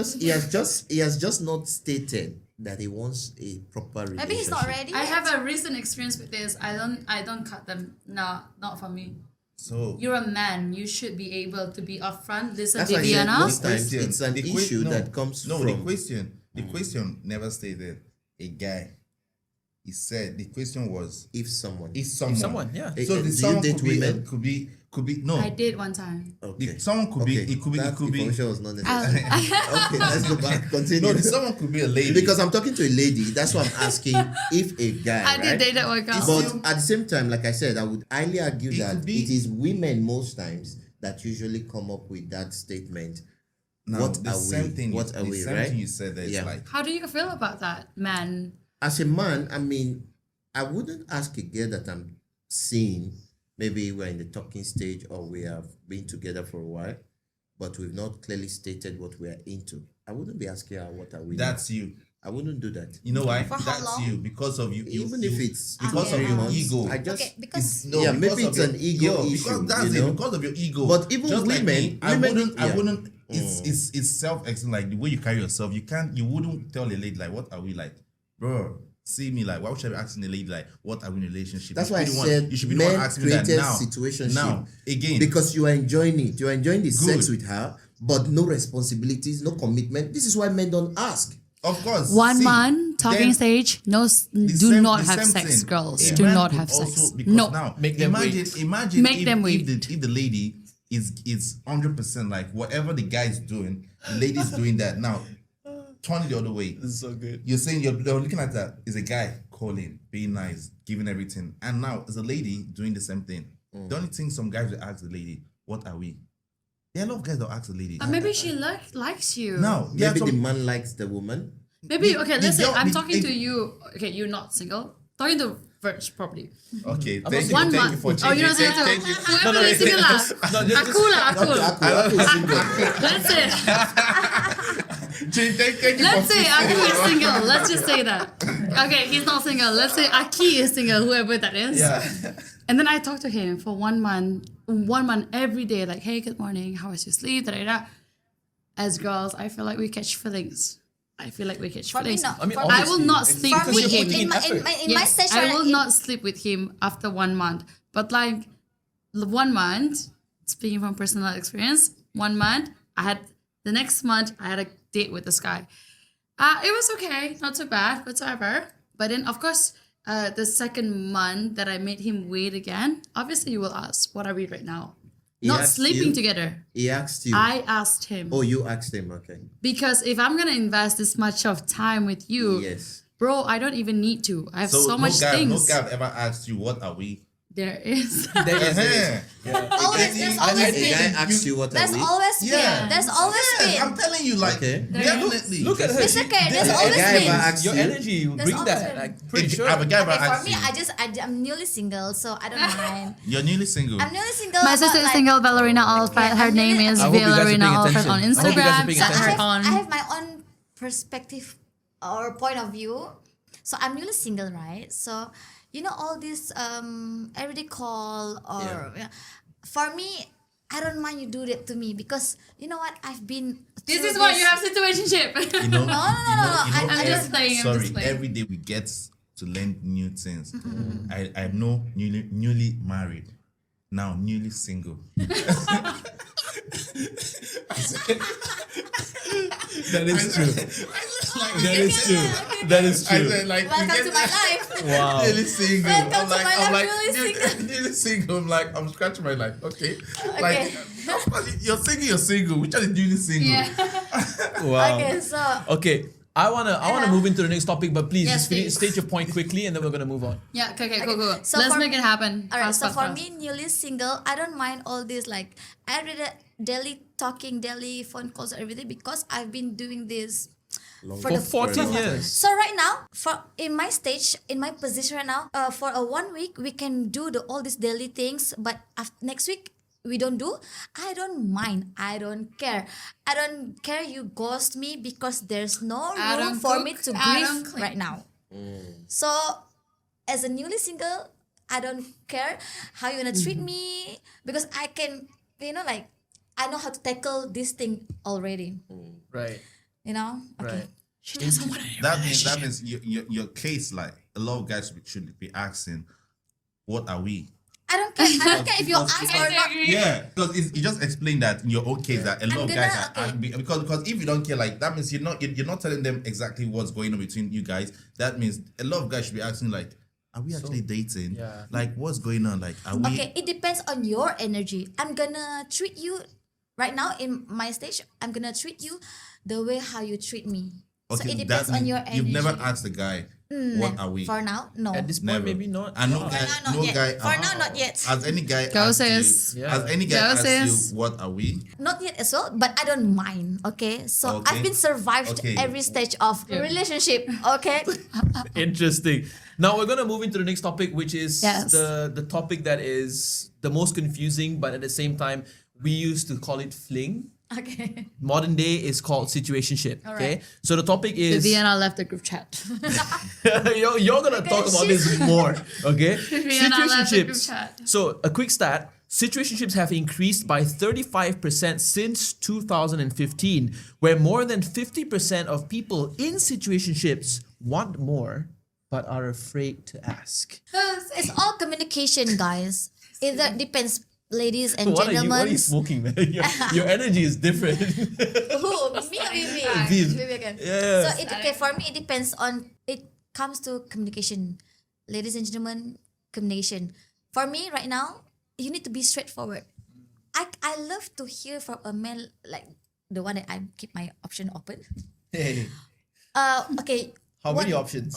just not stated that he wants a proper relationship. Maybe he's not ready. I yet. have a recent experience with this. I don't cut them. No, not for me. So You're a man. You should be able to be upfront. Listen, That's why I said Viviana. most times it's an the issue no, that comes no, from. the question never stated a guy. He said the question was If someone. if someone. someone, yeah. Eh, So do the you someone date women? could be no. I did one time. Okay. Someone could be it could be That it could be information was not necessary. I, Okay, let's go back. Continue. no. Someone could be a lady Because I'm talking to a lady, that's why I'm asking if a guy. I right? did date that one girl. But at the same time, like I said, I would highly argue It that could be- it is women most times that usually come up with that statement. Now, What the are same we? thing. What are the we? same Right? thing you said that Yeah. it's like How do you feel about that, man? As a man, I mean, I wouldn't ask a girl that I'm seeing. Maybe we're in the talking stage or we have been together for a while, but we've not clearly stated what we are into. I wouldn't be asking her what are we. that's you. I wouldn't do that. You know why? For how That's long? you because of you. Even if it's because of 3 your months, ego. I just Okay, because No, yeah, because maybe of it's your- an ego issue, Because that's you know? it. Because of your ego. But even Just like women- me, I women- wouldn't. I yeah. wouldn't. It's self-explain. Like the way you carry yourself, you can't. You wouldn't tell a lady like, "What are we like, bro?" See me like, why would I be asking a lady like, "What are we in a relationship?" That's You why I should be the one- said you should be the one men asking me that created now. situationship. Now again, because you are enjoying it. You are enjoying the sex Good. with her, but no responsibilities, no commitment. This is why men don't ask. of course, One see, man talking then stage. No, the do same- not the have same sex, thing. girls. A Do man not could have sex. also- because No. now Make them imagine Make them wait. if the lady is 100% like whatever the guy is doing, the lady's doing that. Now turn it the other way. This is so good. You're saying you're looking at that is a guy calling, being nice, giving everything, and now as a lady doing the same thing. The only thing some guys will ask the lady, "What are we?" There are a lot of guys that ask the lady. Maybe she likes you. Now, there are Maybe the some- man likes the woman. Maybe the- okay. the Let's say girl- I'm the- talking the- to you. Okay, you're not single. Talking to Verge probably. Okay, not thank you, One thank month. you for Oh, you're not changing. single. Thank you. Whoever is single lah. Akula. Let's say. Let's say Aki is single. Let's just say that. Okay, he's not single. Let's say Aki is single, whoever that is. Yeah. And then I talked to him for 1 month. 1 month every day, like, hey, good morning. How was your sleep? Da, da, da. As girls, I feel like we catch feelings. I feel like we catch For me, feelings. no. I mean, For I will obviously, not it's sleep For with me, him. putting in my Yes, session, I will not sleep with him after 1 month. But like 1 month, speaking from personal experience, 1 month, the next month I had a date with this guy. It was okay, not too bad whatsoever. But then of course, the second month that I made him wait again, obviously you will ask, what are we right now? He Not asked sleeping you? together. He asked you. I asked him. Oh, you asked him. Okay. Because if I'm gonna invest this much of time with you, Yes. bro, I don't even need to. I have so no much guy, things. No guy have ever asked you, "What are we?" There is. There is. Always, there's A always guy been. asks you what are There's we? always been. Yeah. There's always I'm been. telling you, like, Okay. definitely. Look at her. It's okay. There's A always guy been. ever asks Your you, energy will There's bring always that. been. Like, pretty sure. I'm a guy, but Okay, for ask me, you. I'm newly single, so I don't mind. You're newly single. I'm newly single. My but sister is like, single, Ballerina Alfred. Her I'm name really- is I hope you guys are Ballerina paying Alfred on attention. I hope you guys are Instagram. paying Set attention. her on. I have my own perspective or point of view. So I'm newly single, right? So you know all this everyday call or for me, I don't mind you do that to me because you know what I've been. This through is why you have situationship. You know, No. I'm just playing, I'm just playing. Every day we get to learn new things. I'm no newly married, now newly single. That is true. That is true. That is I true. said, like, Welcome we get to my life. Wow. newly single. Welcome I'm to like, my I'm life, like, newly single. newly single. I'm like, I'm scratching my life. Okay, like, of course, you're single. You're single. Which are the newly single? Wow. Okay, so Okay. I wanna move into the next topic, but please Yes, just finish, please. state your point quickly, and then we're gonna move on. Yeah, okay, cool. So Let's for- make it happen. all right. Fast, So fast, for fast. me, newly single, I don't mind all this like everyday daily talking, daily phone calls every day because I've been doing this For 14 years. So right now, for in my stage, in my position right now, for a 1 week we can do all these daily things, but next week we don't do. I don't mind. I don't care. I don't care you ghost me because there's no I room don't for cook, me to I don't grieve clean. right now. So as a newly single, I don't care how you wanna treat me because I can, like I know how to tackle this thing already. Right. You know. Okay. Right. That means your case, like, a lot of guys should be asking, what are we? I don't care. I don't care if you ask or not. Yeah, because you just explained that in your own case that a lot of I'm guys gonna- are okay. because if you don't care, like, that means you're not telling them exactly what's going on between you guys. That means a lot of guys should be asking, like, are we actually dating? yeah. Like, what's going on? Like, are we? Okay, it depends on your energy. I'm gonna treat you right now in my stage. I'm gonna treat you the way how you treat me. So it depends that on means your energy. You've never asked the guy, what are we? For now, no. At this point, Never. maybe not. And no Yeah. guy, now, not no yet. guy. For now, not yet. Has any guy Go, asked you? sis. Yeah. Has any guy Go, asked sis. you, what are we? Not yet as well, but I don't mind. Okay, so Okay. I've been survived Okay. every stage of relationship. Okay, Interesting. Now we're gonna move into the next topic, which is Yes. the topic that is the most confusing, but at the same time, we used to call it fling. okay. Modern day is called situationship. All Okay, right. so the topic is Viviana left the group chat. you're gonna talk about this more. Okay, Viviana left the group situationships. chat. So a quick stat: situationships have increased by 35% since 2015, where more than 50% of people in situationships want more but are afraid to ask. It's all communication, guys. It depends, ladies and What are gentlemen. you smoking, man? Your energy is different. Who? Me or Vivi? Viv. Vivi again. Yeah. So for me, it depends on, it comes to communication. Ladies and gentlemen, communication. For me right now, you need to be straightforward. I love to hear from a man, like the one that I keep my option open. Hey, Okay. how what- many options?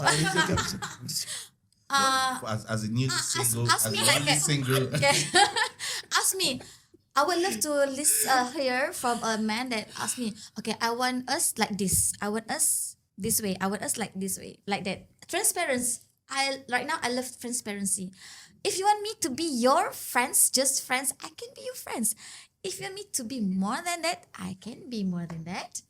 As a new single, ask as me a like newly that. single. Okay. Ask me. I would love to hear from a man that asks me, okay, I want us like this. I want us this way. I want us like this way. Like that. Transparency. Right now I love transparency. If you want me to be your friends, just friends, I can be your friends. If you want me to be more than that, I can be more than that.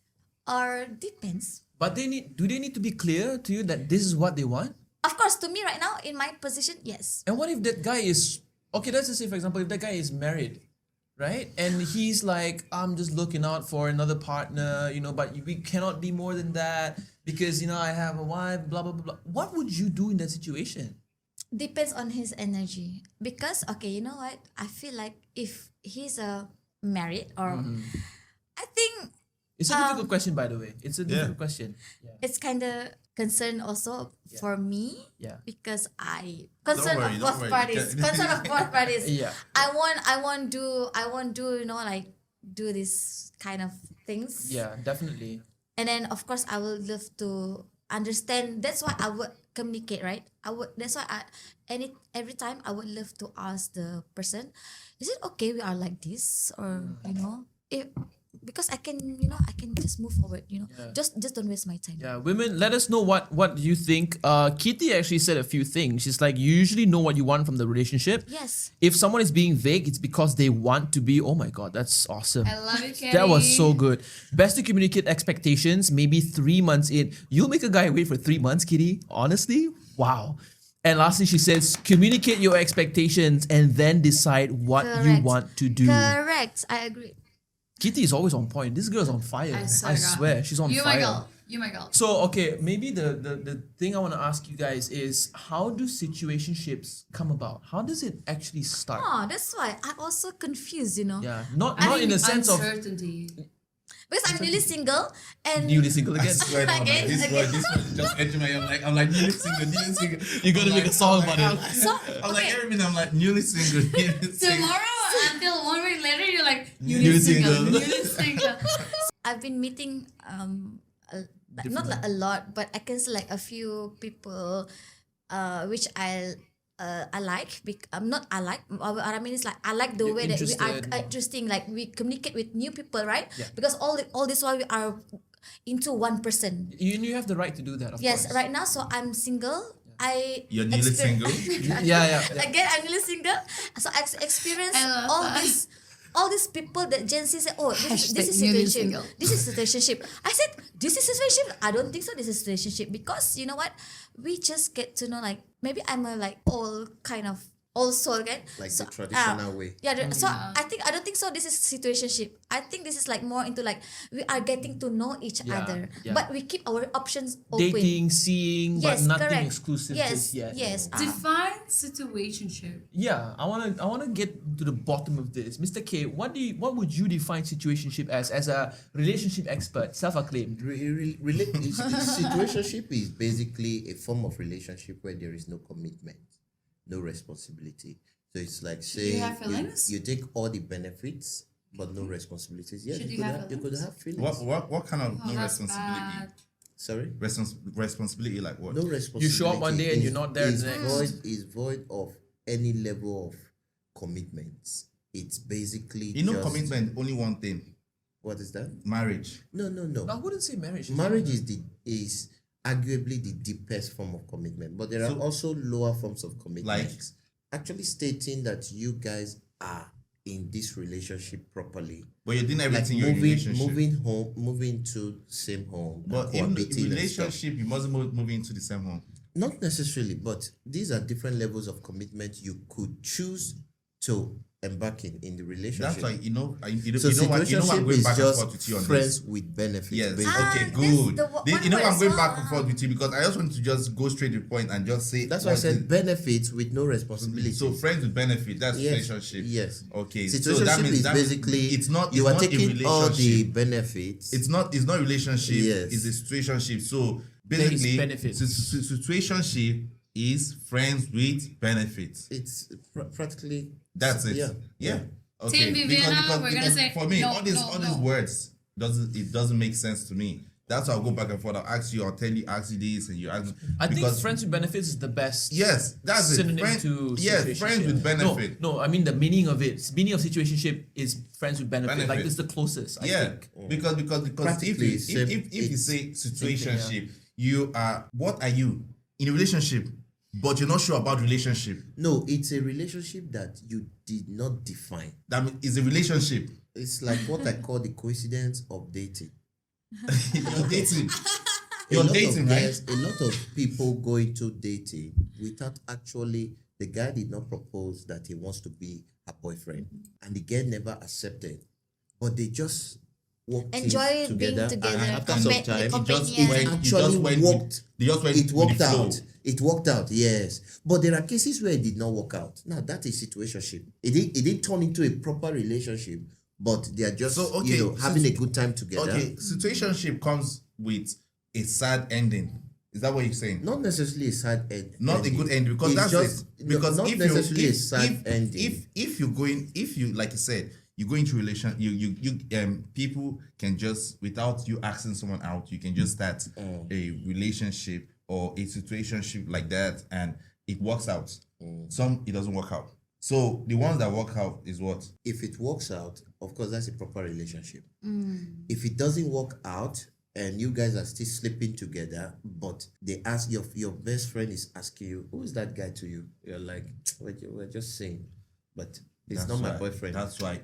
Or depends. But do they need to be clear to you that this is what they want? Of course, to me right now, in my position, yes. And what if that guy is okay? Let's just say, for example, if that guy is married, right, and he's like, I'm just looking out for another partner, but we cannot be more than that because I have a wife, blah blah blah blah. What would you do in that situation? Depends on his energy. Because, okay, you know what? I feel like if he's married or I think It's a difficult question, by the way. It's a difficult question. Yeah. it's kind of concern also for me. Yeah. Because I concern worry, of don't both worry. parties. Concern of both parties. Yeah. I won't do like do this kind of things. Yeah, definitely. And then of course I will love to understand. That's why communicate, right? That's why every time I would love to ask the person, is it okay we are like this, or if, because I can just move forward, just don't waste my time. Yeah, women, let us know what you think. Kitty actually said a few things. She's like, you usually know what you want from the relationship. Yes. If someone is being vague, it's because they want to be. Oh my god, that's awesome. I love it, Kitty. That was so good. Best to communicate expectations. Maybe 3 months in, you'll make a guy wait for 3 months, Kitty. Honestly, wow. And lastly, she says, communicate your expectations and then decide what you Correct. want to do. Correct. I agree. Kitty is always on point. This girl's on fire. I swear, she's on You fire. my girl. You my girl. So, okay, maybe the thing I want to ask you guys is, how do situationships come about? How does it actually start? Oh, that's why I'm also confused, Yeah, not I in think the sense of uncertainty. because I'm newly single and newly single I again. swear down, Again, this again. one just entered my. I'm like newly single. You gotta make a song about it. so I'm like okay. every minute I'm like newly single. Tomorrow until 1 week later, you're like Newly single. Newly single. I've been meeting not like a lot, but I can say like a few people which I like. Not I like. What I mean is like I like the You're way that we are interested. interesting. Like we communicate with new people, right? Yeah. Because all this while we are into one person. You have the right to do that, of Yes, course. right now. So I'm single. I You're newly single? Yeah. Again, I'm newly single. So I experienced I love all that. these people that Gen Z say, oh, this is Hashtag newly situationship. single. This is situationship. I said, this is situationship. I don't think so. This is situationship, because you know what? We just get to know, like, maybe I'm a like old soul, right? Like So, the traditional way. Yeah. So I don't think so. This is situationship. I think this is like more into like we are getting to know each Yeah, other, yeah. but we keep our options open. Dating, seeing, Yes, but nothing correct. exclusive Yes, just yet. yes. Define situationship. Yeah, I wanna get to the bottom of this. Mr. K, what would you define situationship as a relationship expert, self-acclaimed? Situationship is basically a form of relationship where there is no commitment, no responsibility. So it's like say you have feelings? you take all the benefits but no responsibilities. Yes, Should you you could have you could feelings? have feelings. What kind of Oh, no that's responsibility? bad. Sorry? Responsibility like what? No responsibility. You show up one day and is- you're not there is the next. void of any level of commitments. It's basically You know, just- commitment only one thing: What is that? marriage. No. I wouldn't say marriage. Marriage is arguably the deepest form of commitment, but there are So- also lower forms of commitment. Like? Actually stating that you guys are in this relationship properly. But you're doing Like everything in your relationship. moving to same home, But and in cohabiting and stuff. relationship, you mustn't move into the same home. Not necessarily, but these are different levels of commitment you could choose to embark in the relationship. That's why So you know what I'm situationship going is back and just forth with you on friends this. with benefits. Yes. basically. Okay. that's Good. the one You know word I'm as going well. back and forth with you because I just want to just go straight to the point and just say That's why I what said is- benefits with no responsibility. So friends with benefit, that's Yes, relationship. yes. Okay. So Situationship that means is that basically it's not you it's are not a taking all the relationship. benefits. It's not relationship. Yes. It's a situationship. So Based basically, benefits. situationship is friends with benefits. It's practically That's it. Yeah. Okay. Team Viviana, we're gonna say, for me, no, all these no. words doesn't make sense to me. That's why I'll go back and forth. I'll ask you. I'll tell you. Ask you this, and you ask me. I think because- friends with benefits is the best. Yes, that's it. synonym Friend- to yes, situationship. friends with benefit. No, I mean the meaning of it. Meaning of situationship is friends with benefit. Like Benefit. this is the closest. I Yeah, think. because if Practically, you same- if you it's say situationship, you are what are you in a relationship, but you're not sure about relationship. No, it's a relationship that you did not define. That means it's a relationship. It's like what I call the coincidence of dating. You're dating. A You're lot dating, of right? guys, a lot of people go into dating without actually the guy did not propose that he wants to be a boyfriend, and the girl never accepted, but they just walked in Enjoy being together, together, and after some compa- time, companion. They just went it with worked the flow. out. It worked out, yes. But there are cases where it did not work out. Now that is situationship. It didn't turn into a proper relationship, but they are just So, okay, having a good time together. Okay, situationship comes with a sad ending. Is that what you're saying? Not necessarily a sad end. Not a good ending because It's that's just it. Because not if necessarily you a sad ending. if you're going if you like you said you go into relation you people can just without you asking someone out you can just start a relationship or a situationship like that, and it works out. Some it doesn't work out. So the ones that work out is what? If it works out, of course, that's a proper relationship. If it doesn't work out and you guys are still sleeping together, but they ask your best friend is asking you, who is that guy to you? You're like, we're just saying, but it's not my boyfriend. That's why,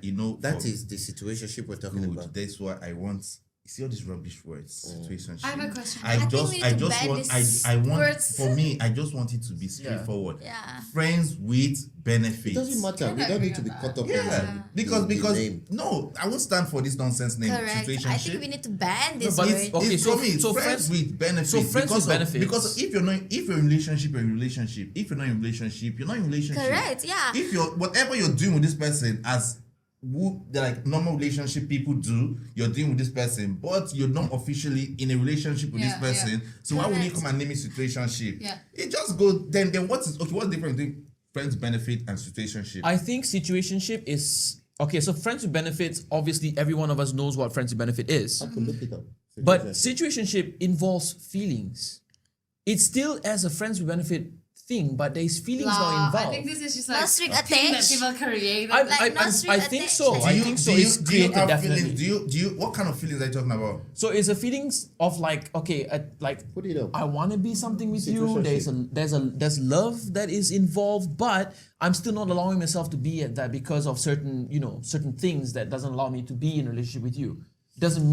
That is the situationship we're talking about. That's why I want. You see all these rubbish words, situationship. I have a question. I think just we need I to just ban want these I want words. for me, I just want it to be straightforward. Yeah. Friends with benefits. It doesn't matter. We don't need to be caught up Yeah, in because the name. no, I won't stand for this nonsense name. Correct. Situationship. I think we need to ban this but word. it's- okay, It's so- for me, so friends friends- with benefits. so friends with benefits. Because if you're in a relationship, you're in a relationship. If you're not in a relationship, you're not in a relationship. Correct, yeah. If you're whatever you're doing with this person as the like normal relationship people do, you're doing with this person, but you're not officially in a relationship with this Yeah, person. So why would you Correct. come and name it situationship? Yeah. It just goes then what's the difference between friends benefit and situationship? I think situationship is okay. So friends with benefits, obviously, every one of us knows what friends with benefit is. I have to look it up. But situationship involves feelings. It's still as a friends with benefit thing, but there's feelings not involved. I think this is just No like string a thing that attached. people create. I, Like I, not I, string I think so. attached. I think so. It's do you created have definitely. feelings? Do you what kind of feelings are you talking about? So it's a feelings of like, okay, like Put it up. I want to be something with you. Situationship. There's love that is involved, but I'm still not allowing myself to be at that because of certain things that doesn't allow me to be in a relationship with you. Doesn't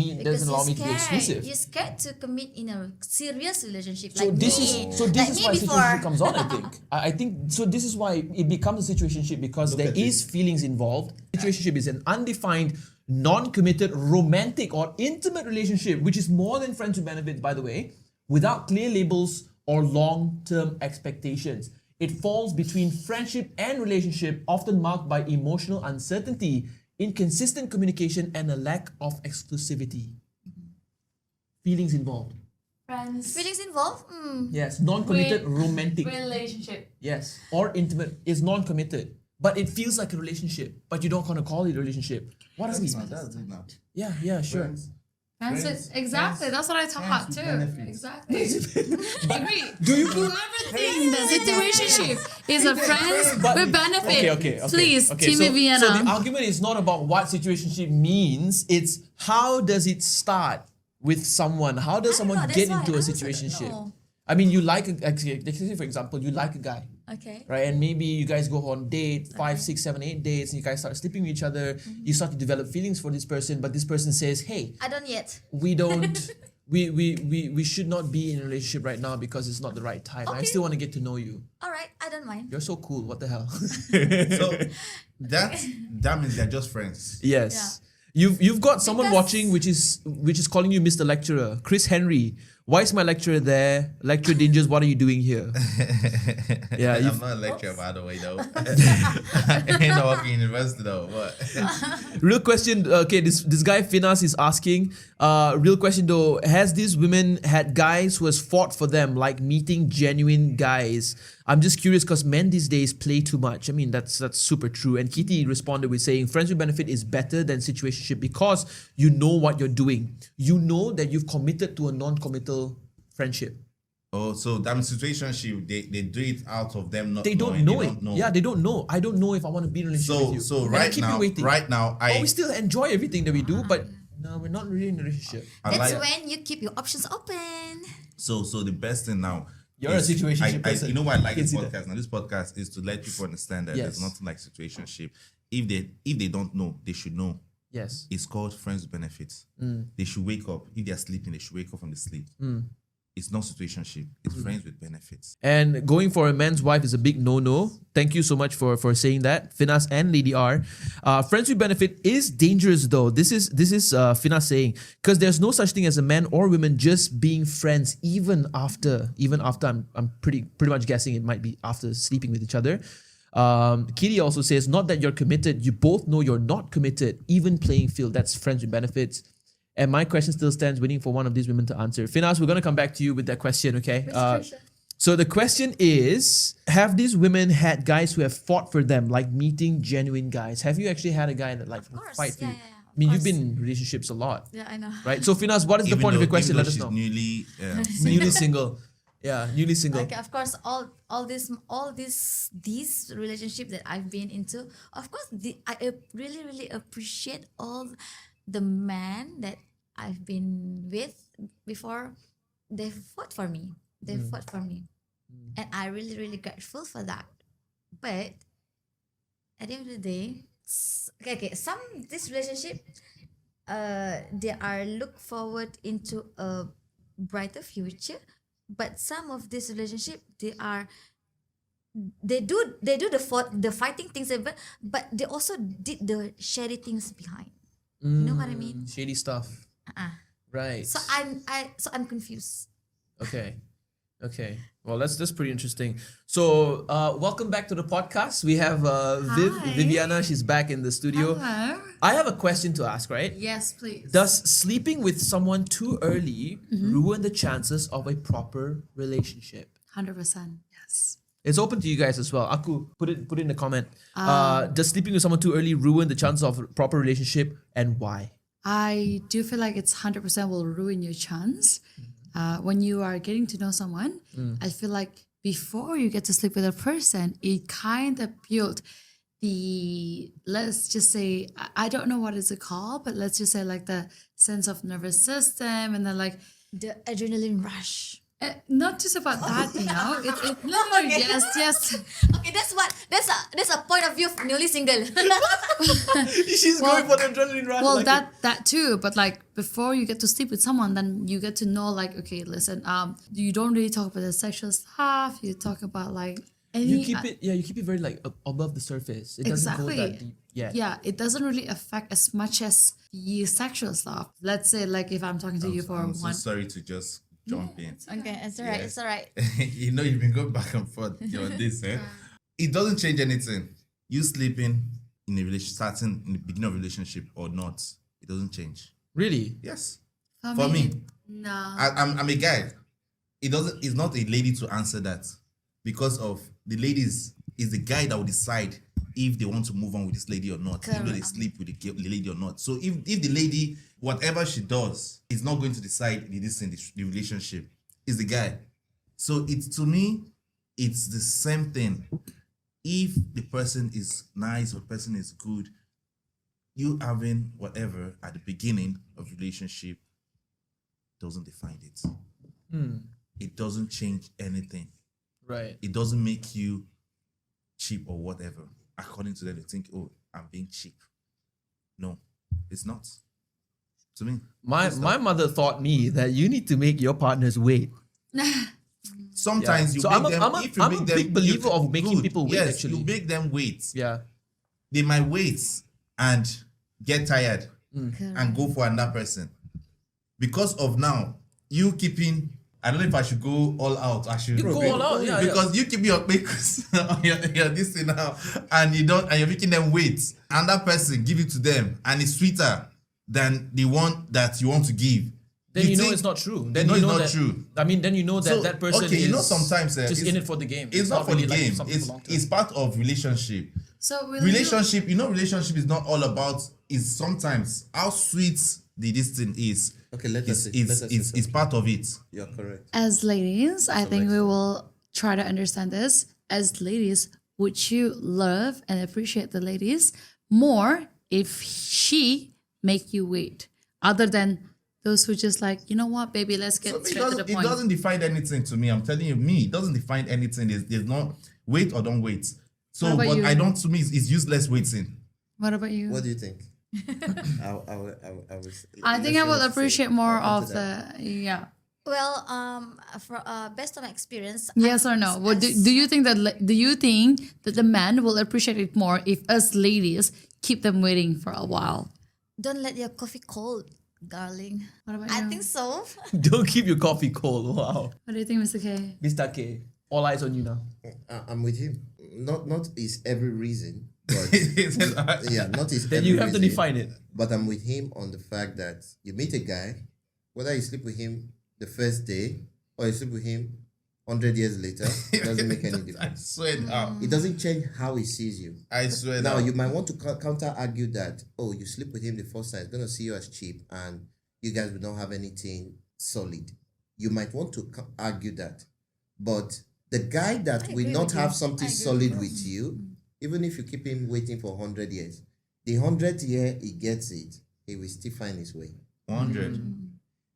allow me to be exclusive. You're scared to commit in a serious relationship. So like this me. is Like is me why before. situationship comes on. I think. I think so. This is why it becomes a situationship because there at is feelings involved. Situationship is an undefined, non-committed, romantic or intimate relationship, which is more than friends with benefits, by the way, without clear labels or long-term expectations. It falls between friendship and relationship, often marked by emotional uncertainty, inconsistent communication, and a lack of exclusivity. Feelings involved. Friends, Feelings involved? Yes. Non-committed, With- romantic. relationship. Yes. Or intimate is non-committed. But it feels like a relationship. But you don't want to call it a relationship. What are we? That's it now. Yeah, sure. Friends. That's Friends- it. Exactly. friends- That's what I thought friends with too. benefits. Exactly. Agree. Do you Whoever thinks that situationship is a friends But- with benefit, Okay. please, okay. Timmy So Vienna. the argument is not about what situationship means. It's how does it start with someone? How does I don't someone know, that's get why into I a also don't situationship? know. I mean, you like, let's say for example, you like a guy. Okay. Right, and maybe you guys go on date 5, 6, 7, 8 dates, and you guys start sleeping with each other. You start to develop feelings for this person, but this person says, "Hey, I don't yet. we don't, we should not be in a relationship right now because it's not the right time. I Okay. still want to get to know you. Alright, I don't mind. You're so cool. What the hell?" So that means they're just friends. Yes, you've got someone Because- watching, which is calling you Mr. Lecturer, Chris Henry. Why is my lecturer there? Lecturer Dangers, what are you doing here? Yeah, I'm not a lecturer, by the way, though. I ain't not working in university, though. But Real question. Okay, this guy Finas is asking. Real question though. Has these women had guys who has fought for them, like meeting genuine guys? I'm just curious because men these days play too much. I mean, that's super true. And Kitty responded with saying, "Friends with benefit is better than situationship because you know what you're doing. You know that you've committed to a non-committal friendship. so that means situationship, they do it out of them not They don't knowing, know it. Yeah, they don't know. I don't know if I want to be in a relationship with you. So And I right keep you now, waiting. I we still enjoy everything that we do, but no, we're not really in a relationship. I That's like when you keep your options open. so the best thing now. You're a is- situationship person. You know why I like I can this see that. podcast? Now this podcast is to let people understand that Yes. there's nothing like situationship. If they don't know, they should know. Yes. It's called friends with benefits. They should wake up. If they're sleeping, they should wake up from the sleep. It's not situationship. It's friends with benefits. And going for a man's wife is a big no-no. Thank you so much for saying that, Finas and Lady R. Friends with benefit is dangerous though. This is Finas saying, because there's no such thing as a man or women just being friends even after I'm pretty much guessing it might be after sleeping with each other. Kitty also says, not that you're committed, you both know you're not committed, even playing field. That's friends with benefits. And my question still stands, waiting for one of these women to answer. Finas, we're going to come back to you with that question, okay? So the question is, have these women had guys who have fought for them, like meeting genuine guys? Have you actually had a guy that like course, fight for yeah, you? yeah, yeah, of I mean, you've course. been in relationships a lot, Yeah, I know. right? So Finas, what is the Even point of though- your question? even Let though us know. she's newly Newly single. Yeah, newly single. Okay, of course, these relationships that I've been into, of course, really really appreciate all the men that I've been with before. They fought for me. They fought for me, and I really really grateful for that. But at the end of the day, okay, some this relationship, they are look forward into a brighter future, but some of this relationship they do the fighting things, but they also did the shady things behind. You know what I mean? Shady stuff. Right. So I'm confused. Okay. Okay. Well, that's pretty interesting. So, welcome back to the podcast. We have Hi. Viviana. She's back in the studio. Hello. I have a question to ask, right? Yes, please. Does sleeping with someone too early ruin the chances of a proper relationship? 100%. Yes. It's open to you guys as well. Aku, put it in the comment. Does sleeping with someone too early ruin the chances of a proper relationship, and why? I do feel like it's 100% will ruin your chance. When you are getting to know someone, I feel like before you get to sleep with a person, it kind of built let's just say, I don't know what is it called, but let's just say like the sense of nervous system, and then like The adrenaline rush. not just about that, no, yes. Okay, that's a point of view of newly single. She's going for the adrenaline rush. Well, that too, but like before you get to sleep with someone, then you get to know like, okay, listen, you don't really talk about the sexual stuff. You talk about like you keep it very like above the surface. It doesn't go that deep. Yeah, it doesn't really affect as much as the sexual stuff. Let's say like if I'm talking to you for I'm so one. sorry to just jump in. Okay, it's alright. It's alright. You know, you've been going back and forth on this, eh? It doesn't change anything. You sleeping in a relationship, starting in the beginning of a relationship or not, it doesn't change. Really? Yes. For For me, no. I'm a guy. It's not a lady to answer that, because of the ladies is the guy that will decide if they want to move on with this lady or not, if they sleep with the lady or not. So if the lady, whatever she does, is not going to decide the relationship, is the guy. So to me, it's the same thing. If the person is nice or the person is good, you having whatever at the beginning of relationship doesn't define it. It doesn't change anything. Right. It doesn't make you cheap or whatever. According to them, they think, oh, I'm being cheap. No, it's not. To me, My mother taught me that you need to make your partners wait. sometimes Yeah. you So make I'm a- them. I'm a- if you I'm a make them, big believer of making people wait, Yes, actually. you make them wait. Yeah. They might wait and get tired and go for another person because of now you keeping. I don't know if I should go all out. I should You go all out, yeah, because you keep your papers on your this thing now, and you're making them wait. Another person give it to them, and it's sweeter than the one that you want to give. Then you know think- it's not true. you Then know you it's know not that, true. I mean, then you know that So, that person okay, is you know, sometimes just it's in it for the game. It's not for the really like game. something for long term. It's part of relationship. So will Relationship, relationship is not all about. Is sometimes how sweet this thing is. Okay, let us say- It's let us say it's something. part of it. You're correct. As ladies, I think we excellent. will try to understand this. As ladies, would you love and appreciate the ladies more if she make you wait, other than those who just like, you know what, baby, let's get So it straight to the doesn't, it point. doesn't define anything to me. I'm telling you, it doesn't define anything. There's not wait or don't wait. So, What about but you? I don't. To me, it's useless waiting. What about you? What do you think? I was. I think I will appreciate more I'll of come to that. the Well, for based on my experience, yes or no. Well, do you think that the man will appreciate it more if us ladies keep them waiting for a while? don't let your coffee cold, darling. What about I you? think so. Don't keep your coffee cold. Wow. What do you think, Mr. K? Mr. K, all eyes on you now. I'm with him. Not is every reason, but yeah, not is. Then every you have to reason, define it. But I'm with him on the fact that you meet a guy, whether you sleep with him the first day or you sleep with him 100 years later, it doesn't make any I difference. swear now. It doesn't change how he sees you. I swear Now, now. you might want to counter argue that, oh, you sleep with him the first time, he's going to see you as cheap and you guys will not have anything solid. You might want to argue that. But the guy that I will agree not with you. have I something agree solid with with you, even if you keep him waiting for 100 years, the 100th year he gets it, he will still find his way. 100.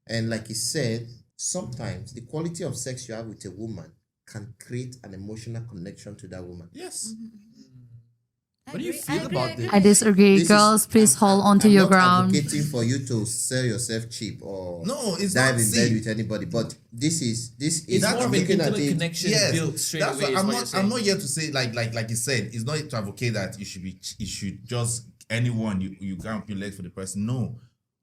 And like he said, sometimes the quality of sex you have with a woman can create an emotional connection to that woman. Yes. I What do you agree, feel about this? I disagree. This Girls, is- please hold on to I'm your not ground. advocating for you to sell yourself cheap or No, it's dive not. in bed See, with anybody, but this is It's that more of I'm an looking at intimate it. connection yes, built straight that's away. what is I'm what you're not. saying. I'm not here to say like you said. It's not to advocate that you should just anyone you count your legs for the person. No,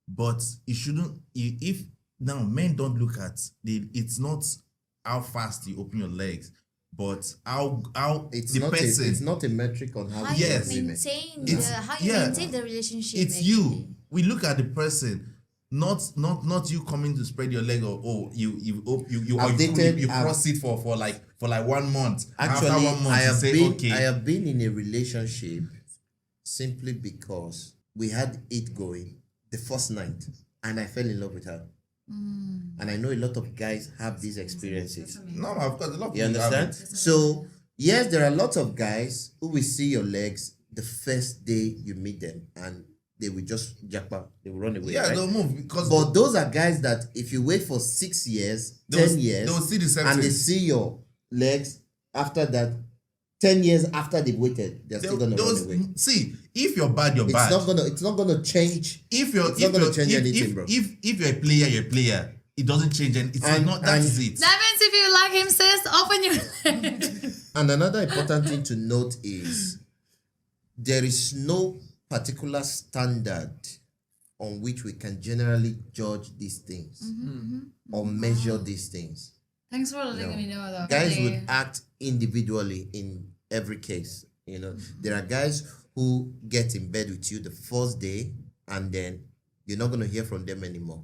but it shouldn't. If now men don't look at it's not how fast you open your legs, but how It's the not person. it's not a metric on how How you Yes. you women. maintain It's- how you yeah. maintain the relationship. It's actually. you. We look at the person, not you coming to spread your leg or I've dated- you I've- cross it for like 1 month. Actually, After 1 month, I you have say been okay. I have been in a relationship simply because we had it going the first night and I fell in love with her. And I know a lot of guys have these experiences. No, of course, a lot of You people have understand? it. So yes, there are lots of guys who will see your legs the first day you meet them and they will just jackpot, they will run away. Yeah, right? they'll move because But those are guys that if you wait for 6 years, They will- 10 years, they will see the same and they thing. see your legs after that, 10 years after they've waited, they're still gonna run away. see if you're bad, you're It's bad. it's not gonna change. If you're it's if not gonna you're change if, anything, if, bro. if you're a player, you're a player. It doesn't change anything. It's And- not that and- is it. That means if you like him, sis, open your legs. And another important thing to note is there is no particular standard on which we can generally judge these things or measure these things. Thanks for letting me know, though. Guys Really. would act individually in every case. There are guys who get in bed with you the first day and then you're not going to hear from them anymore.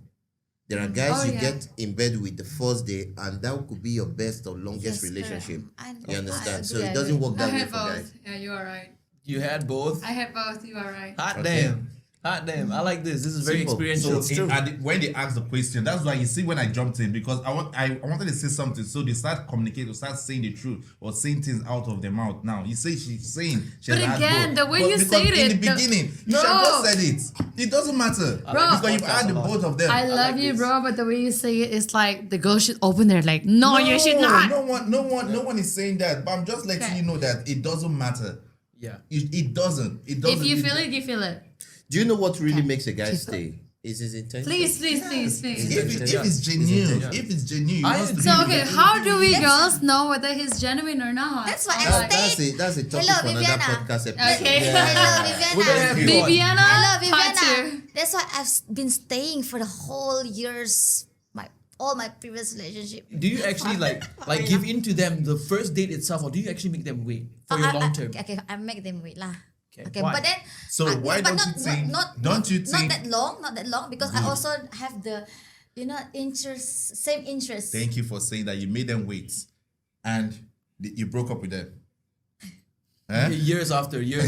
There are guys Oh, you yeah. get in bed with the first day and that could be your best or longest Yes, relationship. correct. You understand? I So agree, it I doesn't agree. work I that way had for guys. both. Yeah, you are right. You had both. I had both. You are right. Hot Okay. damn. Hot damn. I like this. This is very Simple. experiential. So- When they ask the question, that's why you see when I jumped in because I wanted to say something, so they start communicating, or start saying the truth or saying things out of their mouth. Now you say she's saying she But has had again, both. the way But you because said in it, the the- beginning, you Bro. should have just said it. It doesn't matter because you've had the both of them. I love like you, this. bro, but the way you say it, it's like the girl should open their leg. No, you should not. No one is saying that. But I'm just letting Okay. you know that it doesn't matter. Yeah. It doesn't. It doesn't. If you feel it, you feel it. Do you know what really Okay. makes a guy stay? Is his intention. Please, please, please, please. If it's genuine, Yeah. if it's genuine, I- he wants to be So with okay, you. how do we girls know whether he's genuine or not? That's what Or I like- That's a topic Hello, for another Viviana. podcast episode. Okay. Hello, We're gonna Viviana. have you on. Viviana, Hello, part Viviana. two. That's why I've been staying for the whole years. All my previous relationship. Do you actually like give in to them the first date itself, or do you actually make them wait for your long term? Okay, I make them wait lah. Okay, Okay, why? but then. So why but don't you think- don't you Not think- that long, not that long, because I also have the, same interest. Thank you for saying that you made them wait, and you broke up with them. Huh? Okay, years after. Years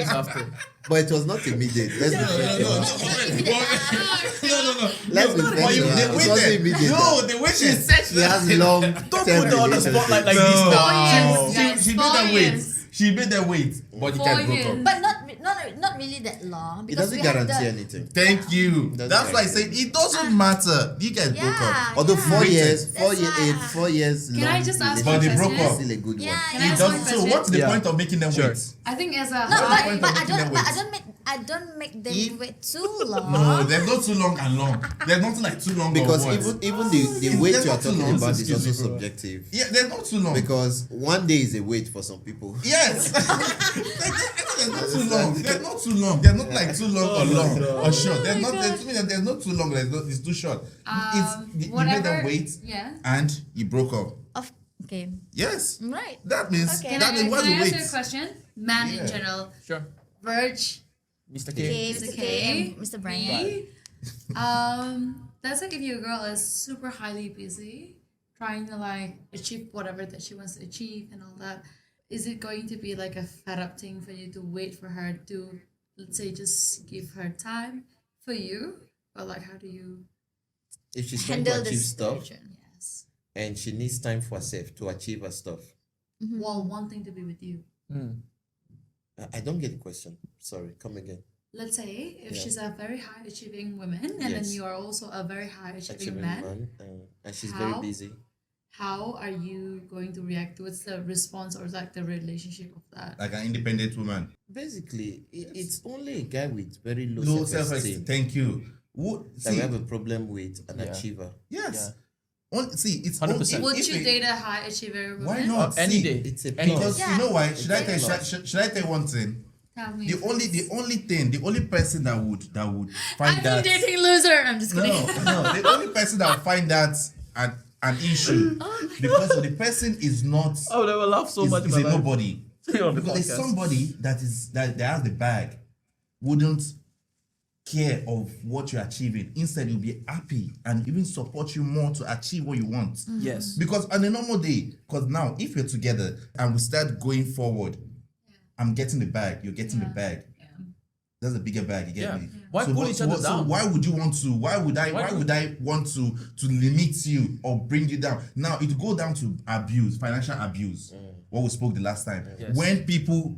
after. But it was not immediate. Let's be No, factual. they It waited. wasn't immediate. No, they waited. He has long Don't put her on the spotlight like this No. now. She made them wait. She made them wait, but you 4 guys broke years. up. But not really that long. It Because doesn't we have guarantee the, anything. Thank you. Doesn't That's why I guarantee. said it doesn't matter. You guys broke up. Yeah. Although 4 yeah. years, That's why- 4 years Can I long just ask relationship But they one broke question? up. is still a good Yeah, one. Can I yeah. It ask one doesn't. So question? what's the Yeah. point of making them Sure. wait? I think as a No, hot- but point of making them wait? I don't make them If- wait too long. No, there's not too long and long. There's nothing like too long Because or what. even the weight There's you are not too talking long. about is Excuse also me, bro. subjective. Yeah, there's not too long. Because one day is a wait for some people. Yes. There's not too long. There's not too long. There's not like too long or long or short. There's not. There's not too long. It's too short. You made them wait Yeah. and you broke up. Okay, Yes. right. That means Okay. that means why Can I the ask you a wait? question? Man in Yeah. general. Sure. Verge. Mr. Okay, K. Mr. K Okay. and Mr. Brian. Me. That's like if your girl is super highly busy, trying to like achieve whatever that she wants to achieve and all that. Is it going to be like a fed up thing for you to wait for her to, let's say, just give her time for you? Or like, how do you? If she's trying to Handle achieve this stuff, situation. Yes. and she needs time for herself to achieve her stuff. While wanting to be with you. I don't get the question. Sorry, come again. Let's say if Yeah. she's a very high achieving woman and then Yes. you are also a very high achieving Achieving man, man, and she's How? very busy. how are you going to react? What's the response or like the relationship of that? Like an independent woman. Basically, it's only a guy with very low, Low self-esteem self-esteem. Thank you. that we have a problem with an Yeah. achiever. Yes. See, it's 100%. Would if you it- date a high achiever woman? Why not? Any See, day. It's a Any plus. Because Yeah. you know why? Should I tell Plus. should I tell you one thing? Tell me. The only person that would find I'm that dating loser. I'm just no, kidding. no, the only person that will find that an issue because of the person is not I would never laugh so much is in a my life. nobody. On the Because there's podcast. somebody that has the bag wouldn't care of what you're achieving. Instead, you'll be happy and even support you more to achieve what you want. Yes. Because on a normal day, because now if you're together and we start going forward, I'm getting the bag, you're getting the bag. That's a bigger bag, you get Yeah. me? Why pull each other so down? why would you want to? Why would I want to limit you or bring you down? Now it go down to abuse, financial abuse. What we spoke the last time. Yes. When people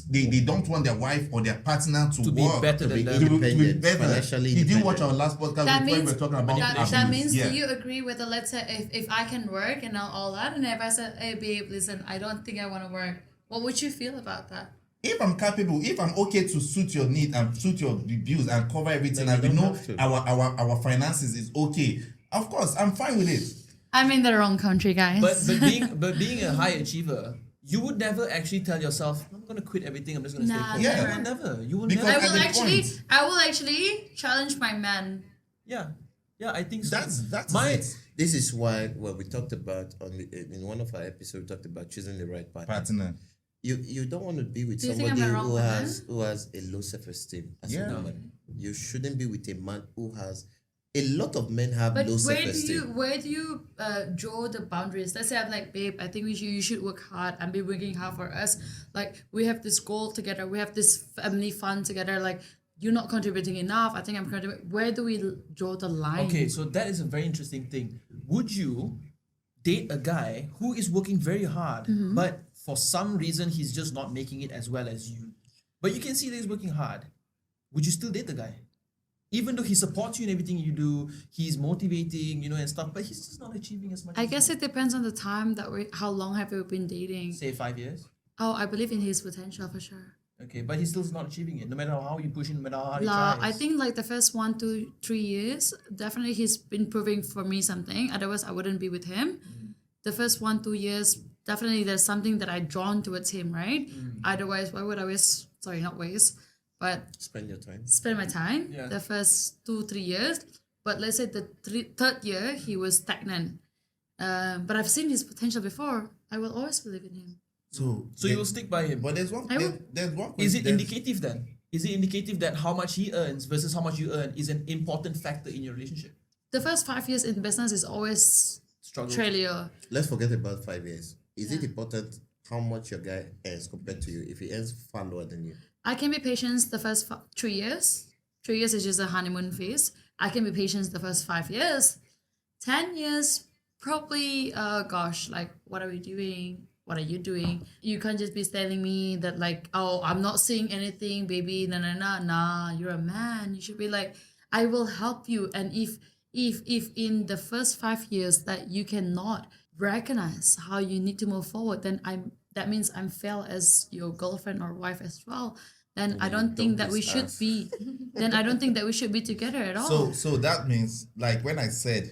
they don't want their wife or their partner to be work, better To be than them. independent, better. financially Did you watch independent. our last podcast That when we means were talking about that abuse? means Yeah. do you agree with the let's say if I can work and all that and if I said, hey babe, listen, I don't think I want to work, what would you feel about that? If I'm capable, if I'm okay to suit your need and suit your bills and cover everything, Then and we you know don't have to. our finances is okay, of course I'm fine with it. I'm in the wrong country, guys. But being a high achiever, you would never actually tell yourself, I'm gonna quit everything, I'm just gonna Nah, stay Yeah. You will never. You will Because I never. at will the actually point- I will actually challenge my man. Yeah. Yeah, I think so. That's my it. This is why when we talked about in one of our episodes, we talked about choosing the right partner. Partner. You don't want to be with Do you think somebody I'm the wrong who partner? has a low self-esteem as Yeah. a woman. You shouldn't be with a man who has. A lot of men have But low where self-esteem. do you draw the boundaries? Let's say I'm like, babe, I think you should work hard and be working hard for us. Like we have this goal together, we have this family fun together. Like you're not contributing enough. I think I'm contributing. Where do we draw the line? Okay, so that is a very interesting thing. Would you date a guy who is working very hard, but for some reason he's just not making it as well as you? But you can see that he's working hard. Would you still date the guy? Even though he supports you in everything you do, he's motivating, and stuff, but he's just not achieving as much I as guess you. it depends on the time that how long have we been dating. Say 5 years. Oh, I believe in his potential for sure. Okay, but he's still not achieving it. No matter how you push him, no matter how hard he La, tries. I think like the first 1 to 3 years, definitely he's been proving for me something. Otherwise, I wouldn't be with him. The first 1 2 years, definitely there's something that I drawn towards him, right? Otherwise, why would I waste? Sorry, not waste, but Spend your time. spend my time. Yeah. The first 2 3 years, but let's say the third year he was stagnant. But I've seen his potential before. I will always believe in him. So you will stick by him. But there's one. I will- There's one. Is it there's- indicative then? Is it indicative that how much he earns versus how much you earn is an important factor in your relationship? The first 5 years in business is always Struggle. failure. Let's forget about 5 years. Is it important how much your guy earns compared to you? If he earns far lower than you, I can be patient the first 3 years. 3 years is just a honeymoon phase. I can be patient the first 5 years. 10 years, probably, gosh, like, what are we doing? What are you doing? You can't just be telling me that, like, oh, I'm not seeing anything, baby. Nah. You're a man. You should be like, I will help you. And if in the first 5 years that you cannot recognize how you need to move forward, then that means I'm failed as your girlfriend or wife as well. Then I don't think that we should be. Then I don't think that we should be together at all. So that means like when I said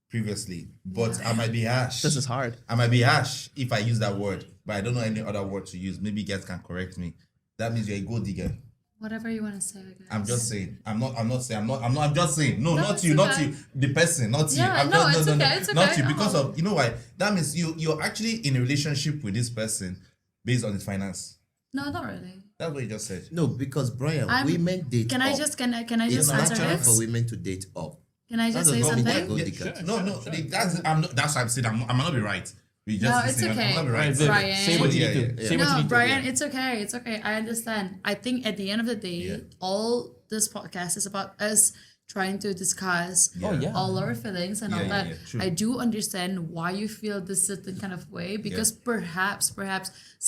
previously, but I might be harsh. This is hard. I might be harsh if I use that word, but I don't know any other word to use. Maybe you guys can correct me. That means you're a gold digger. Whatever you want to say, I guess. I'm just saying. I'm just saying. No, No, not it's you, not okay. you. The person, not you. Yeah, I'm no, just, it's okay, it's Not okay. you. Because Oh. of, you know why? That means you're actually in a relationship with this person based on his finance. No, not really. That's what you just said. no, because Brian, I'm- women date. Can I up. just can I It's just answer natural this? for women to date up. Can I just That say does not mean they're something? gold Yeah, diggers. No. That's what I'm saying. I might not be right. We just No, it's saying, okay. I'm not be right. Brian. Say what you Yeah, need to. yeah, Say what you No, need Brian, to. it's okay. It's okay. I understand. I think at the end of the day, Yeah. all this podcast is about us trying to discuss Oh, yeah. all our feelings and all that. True. I do understand why you feel this certain kind of way because perhaps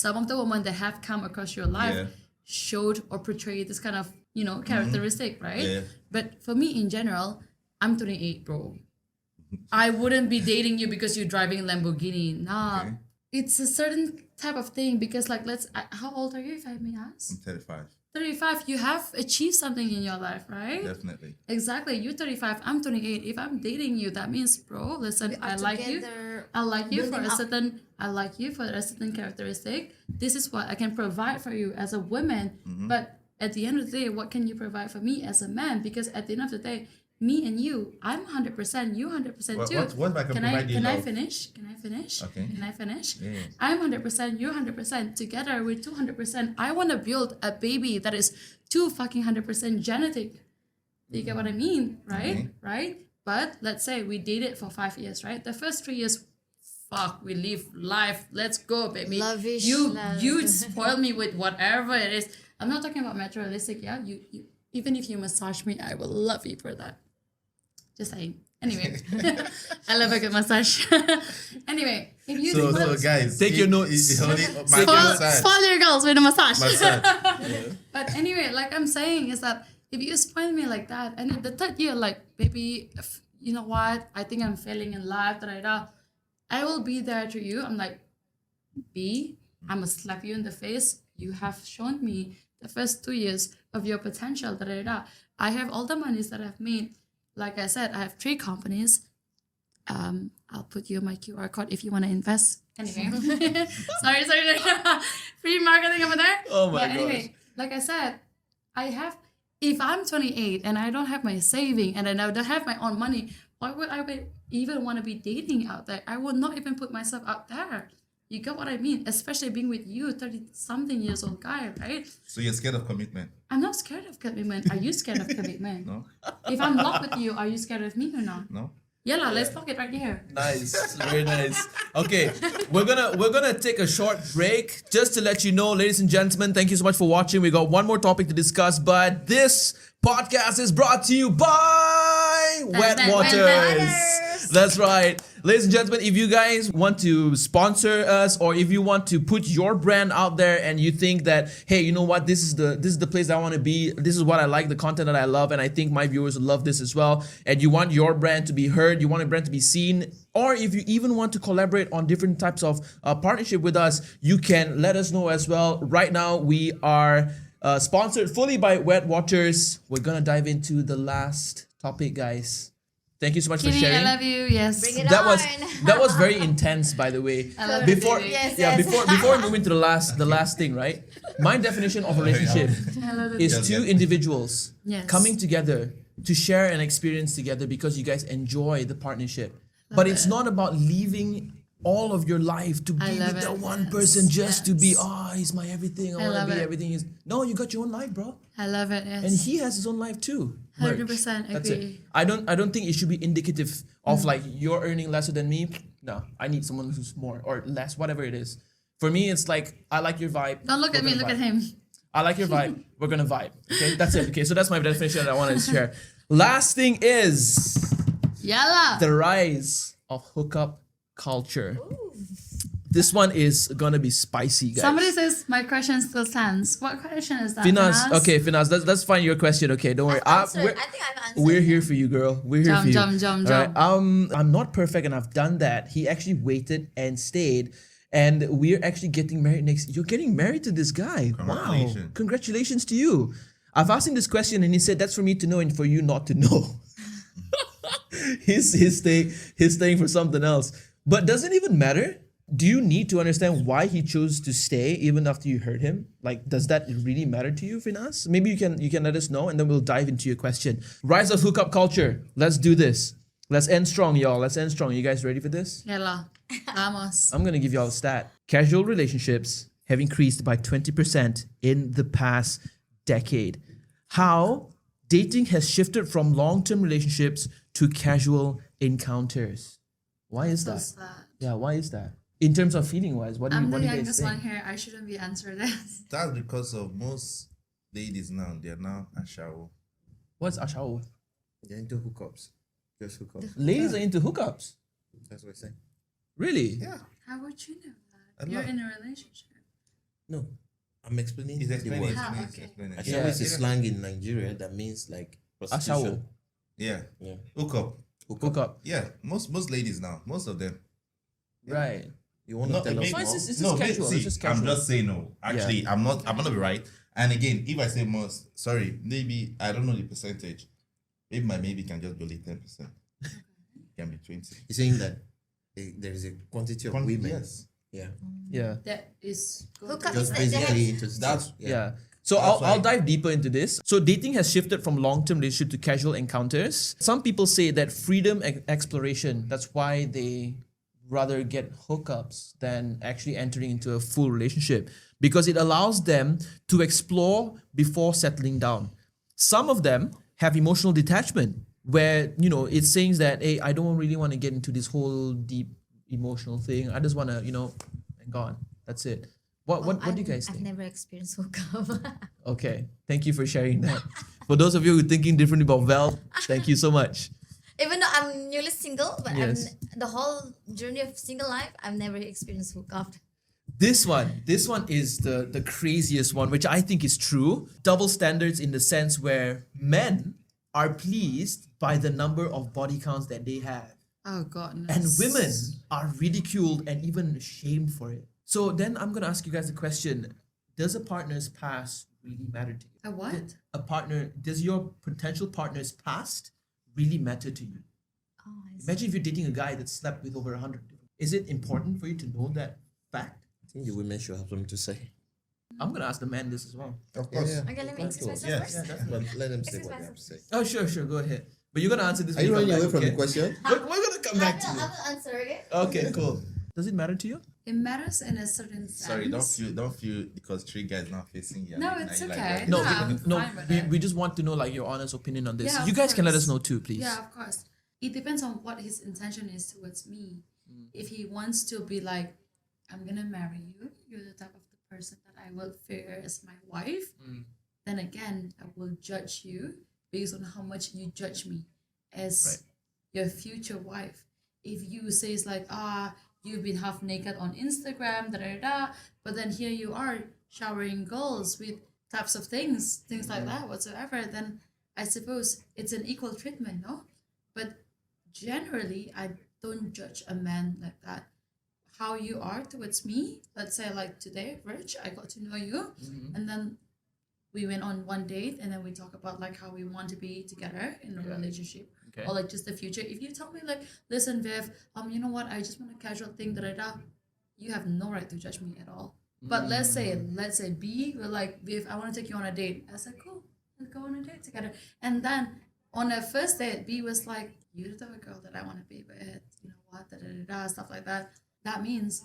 some of the women that have come across your life showed or portrayed this kind of characteristic, right? Yeah. But for me in general, I'm 28, bro. I wouldn't be dating you because you're driving a Lamborghini. Nah, Okay. it's a certain type of thing because like how old are you if I may ask? I'm 35. 35, you have achieved something in your life, right? Definitely. Exactly. You're 35, I'm 28. If I'm dating you, that means, bro, listen, I like you. I like you for a certain characteristic. This is what I can provide for you as a woman. But at the end of the day, what can you provide for me as a man? Because at the end of the day, me and you, I'm 100%, you 100% too. What if I can provide you Can I love? finish? Can I finish? Okay. Can I finish? Yeah. I'm 100%, you're 100%. Together, we're 200%. I want to build a baby that is 200% genetic. You get what I mean? Right? Okay. Right? But let's say we dated for 5 years, right? The first 3 years, fuck, we live life. Let's go, baby. Lavish You love. spoil me with whatever it is. I'm not talking about materialistic, yeah? You even if you massage me, I will love you for that. Just saying. Anyway, I love a good massage. Anyway, if you So guys, Take your notes. It's only my spoil your girls with a massage. massage. But anyway, like I'm saying is that if you spoil me like that, and in the third year, like, baby, you know what? I think I'm failing in life. I will be there to you. I'm like, I'm gonna slap you in the face. You have shown me the first 2 years of your potential. I have all the monies that I've made. Like I said, I have 3 companies. I'll put you my QR code if you want to invest. Anyway, sorry. Free marketing over there. Oh my But anyway, like I said, if I'm 28 and I don't have my saving and I don't have my own money, why would I even want to be dating out there? I would not even put myself out there. You get what I mean? Especially being with you, 30-something years old guy, right? So you're scared of commitment? I'm not scared of commitment. Are you scared of commitment? No? If I'm locked with you, are you scared of me or not? No? Yeah, let's lock it right here. Nice, very nice. Okay, we're gonna take a short break just to let you know, ladies and gentlemen. Thank you so much for watching. We got one more topic to discuss, but this podcast is brought to you by Wet Waters. That's right, ladies and gentlemen. If you guys want to sponsor us, or if you want to put your brand out there, and you think that, hey, you know what, this is the place I want to be. This is what I like, the content that I love, and I think my viewers will love this as well. And you want your brand to be heard, you want your brand to be seen, or if you even want to collaborate on different types of partnership with us, you can let us know as well. Right now, we are sponsored fully by Wet Waters. We're gonna dive into the last topic, guys. Thank you so much for Kimmy, sharing. I love you. Yes. Bring it That on. was very intense, by the way. I love Before you. Yes, yeah, yes. before we move into the last thing, right? My definition of a relationship I love is Yes, two yes. individuals Yes. coming together to share an experience together because you guys enjoy the partnership. But it's not about leaving all of your life to I be love with the it. one Yes, person just to be, yes. he's my everything. I I want love to be it. everything. No, you got your own life, bro. I love it. Yes. And he has his own life too. 100% That's it. agree. I don't think it should be indicative of like you're earning lesser than me. No, I need someone who's more or less, whatever it is. For me, it's like I like your vibe. Don't look we're at me. gonna Look at vibe. him. I like your vibe. We're gonna vibe. Okay, that's it. Okay, so that's my definition that I wanted to share. Last thing is Yalla. the rise of hookup culture. This one is gonna be spicy, guys. Somebody says my question still stands. What question is that? Finas, Finas? okay, Finas, let's find your question. Okay, don't worry. I think I've answered. We're here for you, girl. We're here for you. Jump. All right. I'm not perfect, and I've done that. He actually waited and stayed, and we're actually getting married next. You're getting married to this guy. Wow! Congratulations. Congratulations to you. I've asked him this question, and he said that's for me to know and for you not to know. he's staying for something else. But does it even matter? Do you need to understand why he chose to stay even after you heard him? Like, does that really matter to you, Finas? Maybe you can let us know, and then we'll dive into your question. Rise of hookup culture. Let's do this. Let's end strong, y'all. Let's end strong. You guys ready for this? Yalla. Vamos. I'm gonna give y'all a stat. Casual relationships have increased by 20% in the past decade. How dating has shifted from long-term relationships to casual encounters. Why is that? What's that? Yeah, why is that? In terms of feeling wise, what do I'm you the guys youngest think? one here. I shouldn't be answering this. That's because of most ladies now, they're now a shower. What's ashao? They're into hookups. Just hookups. Ladies are into hookups. That's what I say. Really? Yeah. How would you know that? I You're love- in a relationship. No, I'm explaining He's the explaining. word. Ah, He's okay. explaining. Ashawo is a slang in Nigeria that means like prostitution. Ashawo. Yeah. Yeah. Hookup. Hookup. Yeah. Most ladies now. Most of them. Right. You want to No, tell it us makes- So more? it's just no, casual. see, It's just I'm casual. just saying no. Actually, I'm gonna be right. And again, if I say most, sorry, maybe I don't know the percentage. Maybe my maybe can just be only 10%. Can be 20. You're saying that there is a quantity of women. Yes. Yeah. Yeah. That is Hookup Just is like they have basically into That's- Yeah. So That's I'll why- dive deeper into this. So dating has shifted from long-term relationship to casual encounters. Some people say that freedom exploration, that's why they rather get hookups than actually entering into a full relationship because it allows them to explore before settling down. Some of them have emotional detachment where, it says that, hey, I don't really want to get into this whole deep emotional thing. I just want to, and gone. That's it. What do you guys I've think? never experienced hookup. Okay, thank you for sharing that. For those of you who are thinking differently about Val, thank you so much. Even though I'm newly single, but Yes. the whole journey of single life, I've never experienced hookup. This one is the craziest one, which I think is true. Double standards in the sense where men are pleased by the number of body counts that they have, Oh God. and women are ridiculed and even shamed for it. So then I'm gonna ask you guys a question: does a partner's past really matter to you? A what? Does your potential partner's past really matter to you? Oh, I see. Imagine if you're dating a guy that slept with over 100. Is it important for you to know that fact? I think the women should have something to say. I'm gonna ask the man this as well. Of course. Okay, let me express myself Yes. first. But let them say Express what they have to say. Oh, sure, go ahead. But you're gonna answer this. Are when you come running away back, from the okay? question? We're gonna come back to I you. will answer it. Okay, cool. Does it matter to you? It matters in a certain sense. Sorry, don't feel because three guys not facing you. No, and it's you like okay. that. No, Yeah, I'm no. fine with We, it. we just want to know like your honest opinion on this. Yeah, You of guys can let us course. know too, please. Yeah, of course. It depends on what his intention is towards me. If he wants to be like, I'm gonna marry you, you're the type of the person that I will fear as my wife, then again, I will judge you based on how much you judge me as your future wife. If you say it's like, you've been half naked on Instagram, but then here you are showering girls with types of things like that whatsoever, then I suppose it's an equal treatment, no? But generally, I don't judge a man like that. How you are towards me, let's say like today, Rich, I got to know you, and then we went on one date, and then we talk about like how we want to be together in a relationship, Okay. or like just the future. If you tell me like, listen, Viv, you know what, I just want a casual thing, you have no right to judge me at all. But let's say B, we're like, Viv, I want to take you on a date. I said, cool, let's go on a date together. And then on a first date, B was like, you're the type of girl that I want to be with, you know what, stuff like that. That means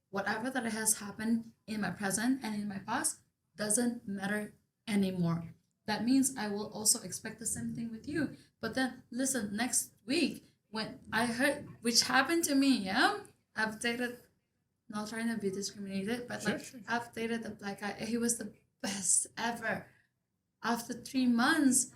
whatever that has happened in my present and in my past doesn't matter anymore. That means I will also expect the same thing with you. But then listen, next week when I heard, which happened to me, I've dated, not trying to be discriminated, but I've dated the black guy. He was the best ever. After 3 months,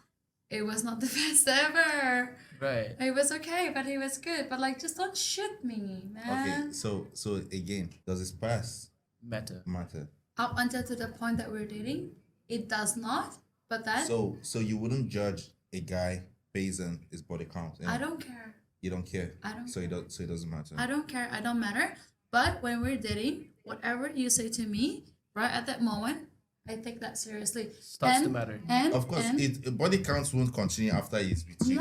it was not the best ever. Right. It was okay, but he was good. But like, just don't shoot me, man. Okay, so again, does his past Matter. matter? Up until to the point that we're dating, it does not. But then So you wouldn't judge a guy based on his body count. I don't care. You don't care. I don't So it doesn't matter. I don't care. I don't matter. But when we're dating, whatever you say to me, right at that moment, I take that seriously. Starts to matter. And Of course, body counts won't continue after he's with you.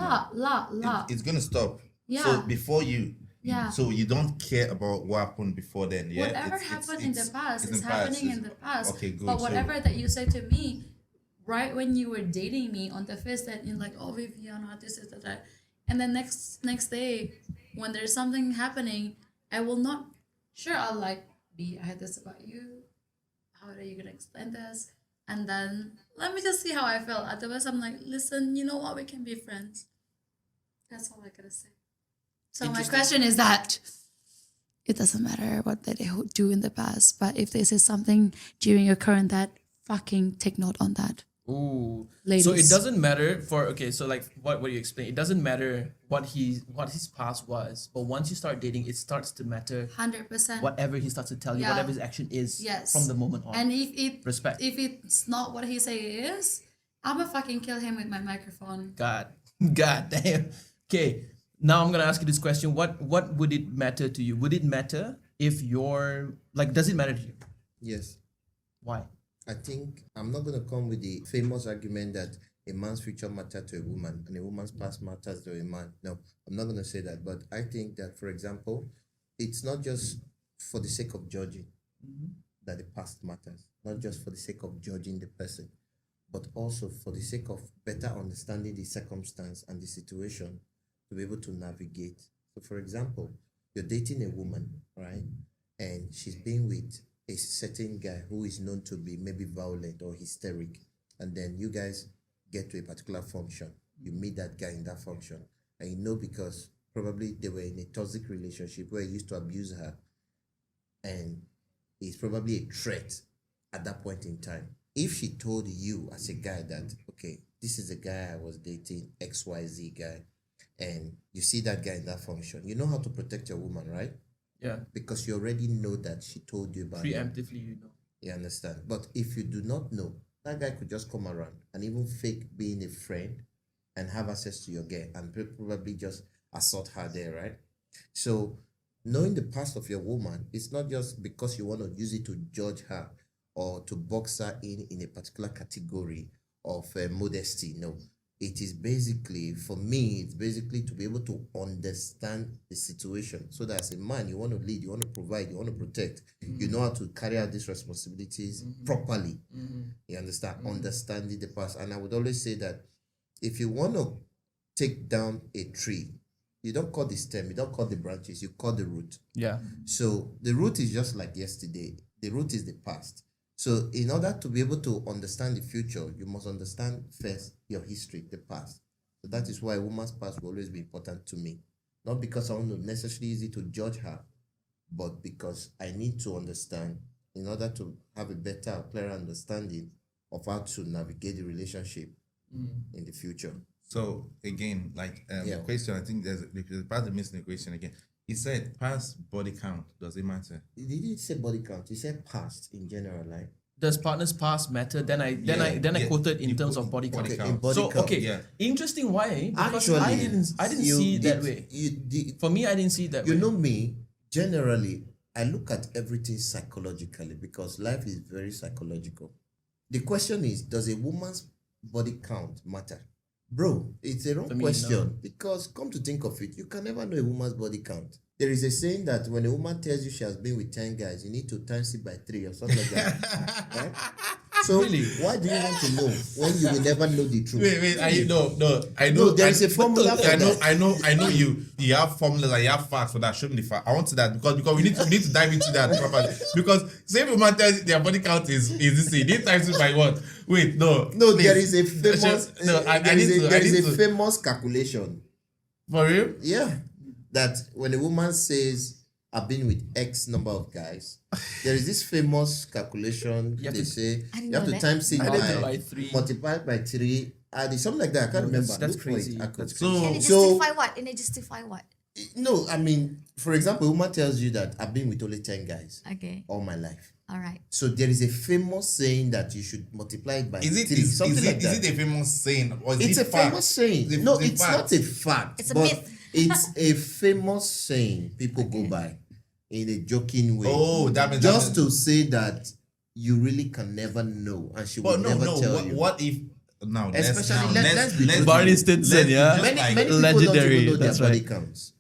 It's gonna stop. Yeah. So before you. Yeah. So you don't care about what happened before then. Yeah. Whatever happened in the past is in the happening past. in the past. Okay, good. But So- whatever that you say to me, right when you were dating me on the first date, you're like, oh, Viviana, this is that. And then next day, when there's something happening, I will not. Sure, I'll like be. I had this about you. How are you gonna explain this? And then let me just see how I feel. Otherwise, I'm like, listen, you know what? We can be friends. That's all I gotta say. So my Interesting. question is that it doesn't matter what they do in the past, but if they say something during your current that, fucking take note on that. Ooh. Ladies. So it doesn't matter for so like what you explain. It doesn't matter what his past was, but once you start dating, it starts to matter 100%. whatever he starts to tell you, Yeah. whatever his action is Yes. from the moment on. And if Respect. if it's not what he say it is, I'ma fucking kill him with my microphone. God damn. Okay. Now I'm gonna ask you this question. What would it matter to you? Would it matter if you're like does it matter to you? Yes. Why? I think I'm not going to come with the famous argument that a man's future matters to a woman and a woman's past matters to a man. No, I'm not going to say that. But I think that, for example, it's not just for the sake of judging that the past matters, not just for the sake of judging the person, but also for the sake of better understanding the circumstance and the situation to be able to navigate. So, for example, you're dating a woman, right? And she's been with a certain guy who is known to be maybe violent or hysteric, and then you guys get to a particular function. You meet that guy in that function, and you know because probably they were in a toxic relationship where he used to abuse her, and he's probably a threat at that point in time. If she told you as a guy that, okay, this is a guy I was dating, XYZ guy, and you see that guy in that function, you know how to protect your woman, right? Yeah. Because you already know that she told you about it. Preemptively, you know. You understand? But if you do not know, that guy could just come around and even fake being a friend and have access to your girl and probably just assault her there, right? So knowing the past of your woman, it's not just because you want to use it to judge her or to box her in a particular category of modesty. No, it is basically, for me, it's basically to be able to understand the situation so that as a man, you want to lead, you want to provide, you want to protect, you know how to carry out these responsibilities properly. You understand? Understanding the past. And I would always say that if you want to take down a tree, you don't cut the stem, you don't cut the branches, you cut the root. Yeah. So the root is just like yesterday. The root is the past. So in order to be able to understand the future, you must understand first your history, the past. So that is why a woman's past will always be important to me. Not because I want to necessarily use it to judge her, but because I need to understand in order to have a better, clearer understanding of how to navigate the relationship in the future. So again, like question, I think there's part of missing the question again. He said past body count, does it matter? He didn't say body count, he said past in general, like. Does partner's past matter? Then I quoted in terms of body count. Okay, in body count. Okay, Yeah. Interesting. Why? Because Actually, I didn't see it that way. For me, I didn't see it that way. You know me, generally, I look at everything psychologically because life is very psychological. The question is, does a woman's body count matter? Bro, it's a wrong For me, question no. because come to think of it, you can never know a woman's body count. There is a saying that when a woman tells you she has been with 10 guys, you need to times it by 3 or something like that. Right? So Really? why do you want to know when you will never know the truth? Wait, I know. I know. No, there is a formula for I know. that. I know. You have formulas and you have facts for that. Show me the fact. I want to that because we need to dive into that properly. Because say if a man tells you their body count is this thing, they times it by what? Wait, no. No, please. there is a famous there is a famous calculation. For real? Yeah. That when a woman says I've been with X number of guys, there is this famous calculation. You have They to- say I didn't you have know to that. times it I did it by by 3. multiply by 3, add it, something like that. I can't No, remember. that's Look for it. crazy. I could- That's So Can it So- justify what? Can it justify what? No, I mean, for example, a woman tells you that I've been with only 10 guys Okay. all my life. All right. So there is a famous saying that you should multiply it by is it 3, something like that. is it a famous saying or is It's it a fact? famous saying. Is it- No, is it it's fact? not a fact. It's a but myth. It's a famous saying people go by in a joking way. Oh, that means Just to say that you really can never know, and she will But never no. tell you. What if now? Especially, let's be truthful. Barney Stinson, yeah? Many like, people legendary, don't even know their that's body right. counts.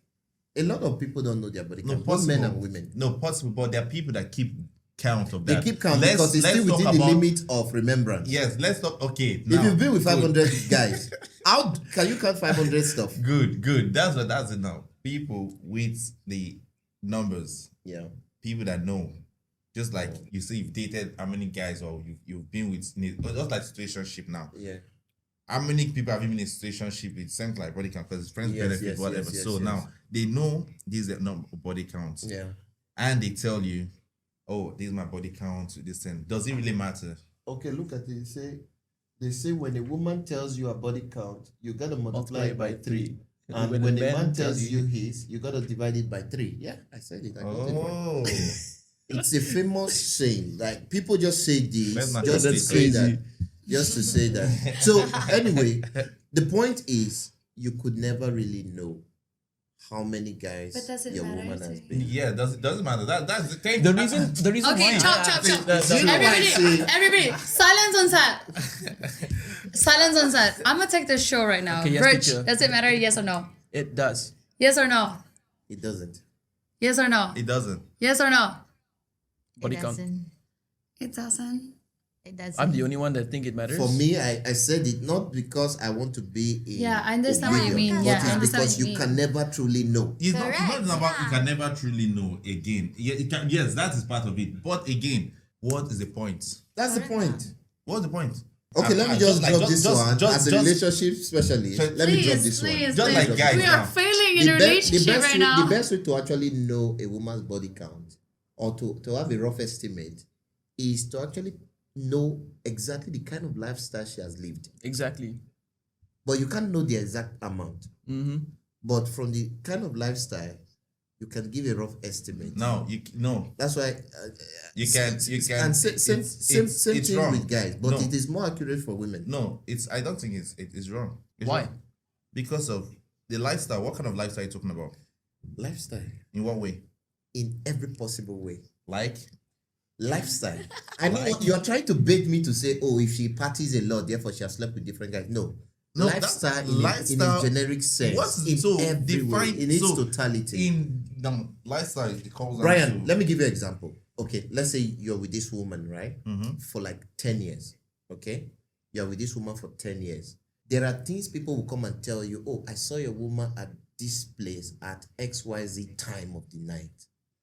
A lot of people don't know their body no counts, both possible. men and women. No possible, but there are people that keep count of They that. keep count Let's- because it's let's still talk within the about- limit of remembrance. Yes, let's talk. Okay, If now, you've been with good. 500 guys, how can you count 500 stuff? Good. That's it now. People with the numbers, Yeah. people that know. Just like you say, you've dated how many guys or you've been with, just like situationship now. Yeah. How many people have been in a situationship? It seems like body count because it's friends, Yes, benefit, yes, whatever. yes, so yes. now they know these are number body counts, Yeah. and they tell you, "Oh, this is my body count." This thing does it really matter? Okay, look at it. Say They say when a woman tells you a body count, you gotta multiply it by 3. And When when a a man man tells tells you his, you gotta divide it by 3. Yeah, I said it. I got it right. Oh, It's a famous saying. Like people just say Let's this not just get to this say crazy. that. Just to say that. So anyway, the point is you could never really know how many guys But does it your matter woman to has you? been. yeah, doesn't matter. That's the thing. The reason Okay, why chop. You know why I say- Everybody, silence on set. Silence on set. I'm gonna take this show right now. Okay, yes, Rich, teacher. does it matter? Yes or no? it does. Yes or no? It doesn't. Yes or no? It doesn't. Yes or no? Body It count. doesn't. It doesn't. It doesn't. I'm the only one that think it matters. For me, I said it not because I want to be in Yeah, I understand what you oblivion, mean. but Yeah, it's I understand because what you you mean. can never truly know. It's not Correct, about you yeah. can never truly know again. Yeah, it can, yes, that is part of it. But again, what is the point? That's the point. What's the point? Okay, let me just drop this one as a relationship specialist. Just- Let me drop Please, this one. please, Just please. like guys We are now. failing in a relationship right the now. best way to actually know a woman's body count or to have a rough estimate is to actually know exactly the kind of lifestyle she has lived. Exactly. But you can't know the exact amount. Mm-hmm. But from the kind of lifestyle, you can give a rough estimate. No, That's why you can. and same it's thing wrong. with guys, but No. it is more accurate for women. No, I don't think it's wrong. It's Why? wrong. Because of the lifestyle. What kind of lifestyle are you talking about? Lifestyle In what way? in every possible way. Like Lifestyle. I know what you're trying to bait me to say, oh, if she parties a lot, therefore she has slept with different guys. No. No, Lifestyle, that- in, lifestyle- a generic sense. what's in so every way, define in its so totality. in the lifestyle it comes down Brian, to, let me give you an example. Okay, let's say you're with this woman, right? For like 10 years. Okay? You're with this woman for 10 years. There are things people will come and tell you, oh, I saw your woman at this place at XYZ time of the night.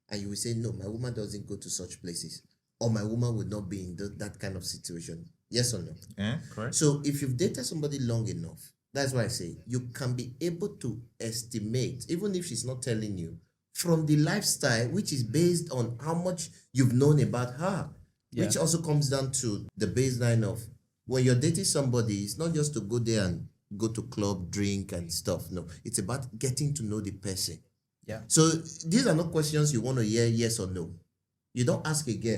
And you will say, no, my woman doesn't go to such places. Or my woman would not be in that kind of situation. Yes or no? correct. So if you've dated somebody long enough, that's why I say you can be able to estimate, even if she's not telling you, from the lifestyle, which is based on how much you've known about her, which also comes down to the baseline of when you're dating somebody, it's not just to go there and go to club, drink and stuff. No, it's about getting to know the person. Yeah. So these are not questions you want to hear yes or no. You don't ask a girl,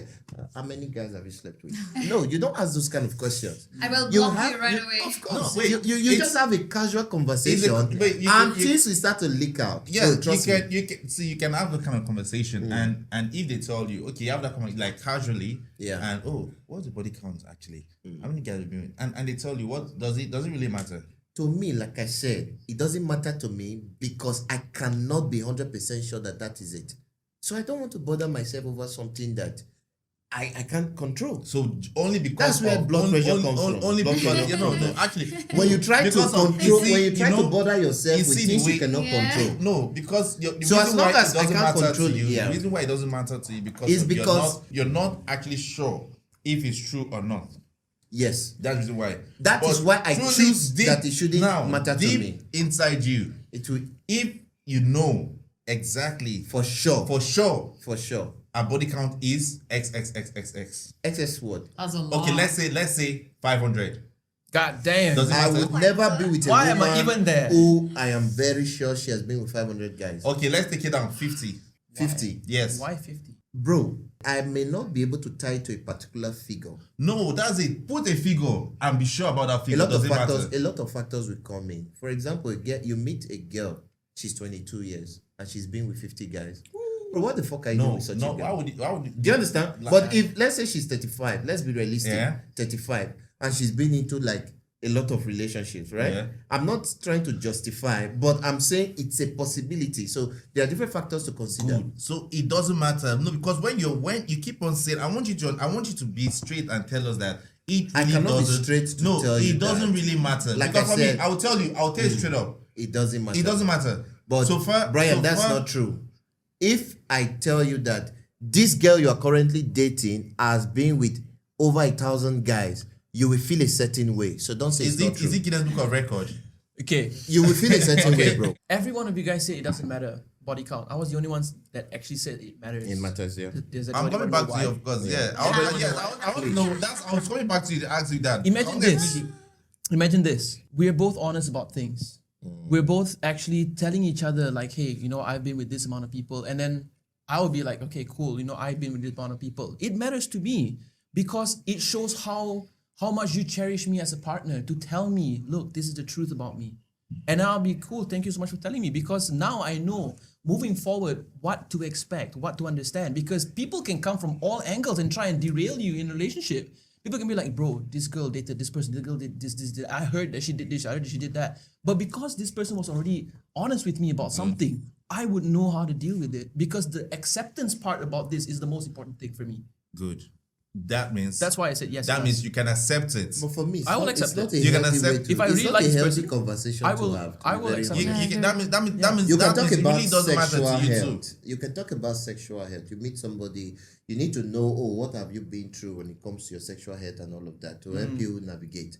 how many guys have you slept with? No, you don't ask those kind of questions. I will You block have- you right you- away. Of course. No, wait, you it's- just have a casual conversation wait, you and can- you- things will start to leak out. Yeah, No, trust me. you can see you can have that kind of conversation and if they tell you, okay, you have that conversation like casually, Yeah. and oh, what's the body count actually? How many guys have you been with? And they tell you what does it really matter? To me, like I said, it doesn't matter to me because I cannot be 100% sure that is it. So I don't want to bother myself over something that I can't control. So only because That's where of- blood pressure comes only, from. Only Blood because pressure no, comes no, from. actually When you try to because of- control, you see, when you try you to know, bother yourself you with see the things you way- cannot Yeah. control, No, because the So reason as long why as it I doesn't can't matter control to it, you, yeah. the reason why it doesn't matter to you because It's of because- you're not actually sure if it's true or not. yes, That's the reason why. That But is why I truly choose deep that it shouldn't matter to deep me. inside you, it will if you know exactly for sure, for sure for sure. our body count is XXXXX. Excess word. That's a lot. Okay, let's say 500. God damn. Does it I matter? would never be with a Why am woman I even there? who I am very sure she has been with 500 guys. Okay, let's take it down 50. 50. Yes. Why 50? Bro, I may not be able to tie to a particular figure. No, that's it. Put a figure and be sure about that A figure. lot of Does it factors. matter? A lot of factors will come in. For example, you meet a girl. She's 22 years and she's been with 50 guys. Bro, what the fuck are you doing No, with such no. a girl? Why would you Do you understand? Like- But if let's say she's 35, let's be realistic. Yeah. 35, and she's been into like a lot of relationships, right? Yeah. I'm not trying to justify, but I'm saying it's a possibility. So there are different factors to consider. Good. So it doesn't matter. No, because when you keep on saying, I want you to be straight and tell us that it I really cannot be doesn't. straight to no, tell you it doesn't that. really matter. Like because I for me, said- I'll tell you straight up. It doesn't matter. It doesn't matter. But so far, Brian, so that's far- not true. If I tell you that this girl you are currently dating has been with over 1,000 guys, you will feel a certain way. So don't say Is it's not it true. Guinness Book of Record? Okay. You will feel a certain way, bro. Every one of you guys say it doesn't matter. body count. I was the only one that actually said it matters. It matters, yeah. There's I'm actually coming no back to why. you, of course. Yeah. I want to know. I was coming back to you to ask you that. Imagine this. Imagine this. We're both honest about things. We're both actually telling each other like, hey, I've been with this amount of people, and then I will be like, okay, cool. I've been with this amount of people. It matters to me because it shows how much you cherish me as a partner to tell me, look, this is the truth about me. And I'll be cool. Thank you so much for telling me, because now I know moving forward what to expect, what to understand, because people can come from all angles and try and derail you in a relationship. People can be like, bro, this girl dated this person, this girl did this. I heard that she did this, I heard that she did that. But because this person was already honest with me about something, I would know how to deal with it, because the acceptance part about this is the most important thing for me. Good. That means That's why I said yes. that means you can accept it. But for me, it's I will not, accept it's not it. a You can healthy accept- way to, if I it's really not like a this healthy person, conversation I will- to have. I will Very accept honest. That means You can that talk means it about really doesn't matter sexual to you health. too. You can talk about sexual health. You meet somebody, you need to know, what have you been through when it comes to your sexual health and all of that to help you navigate.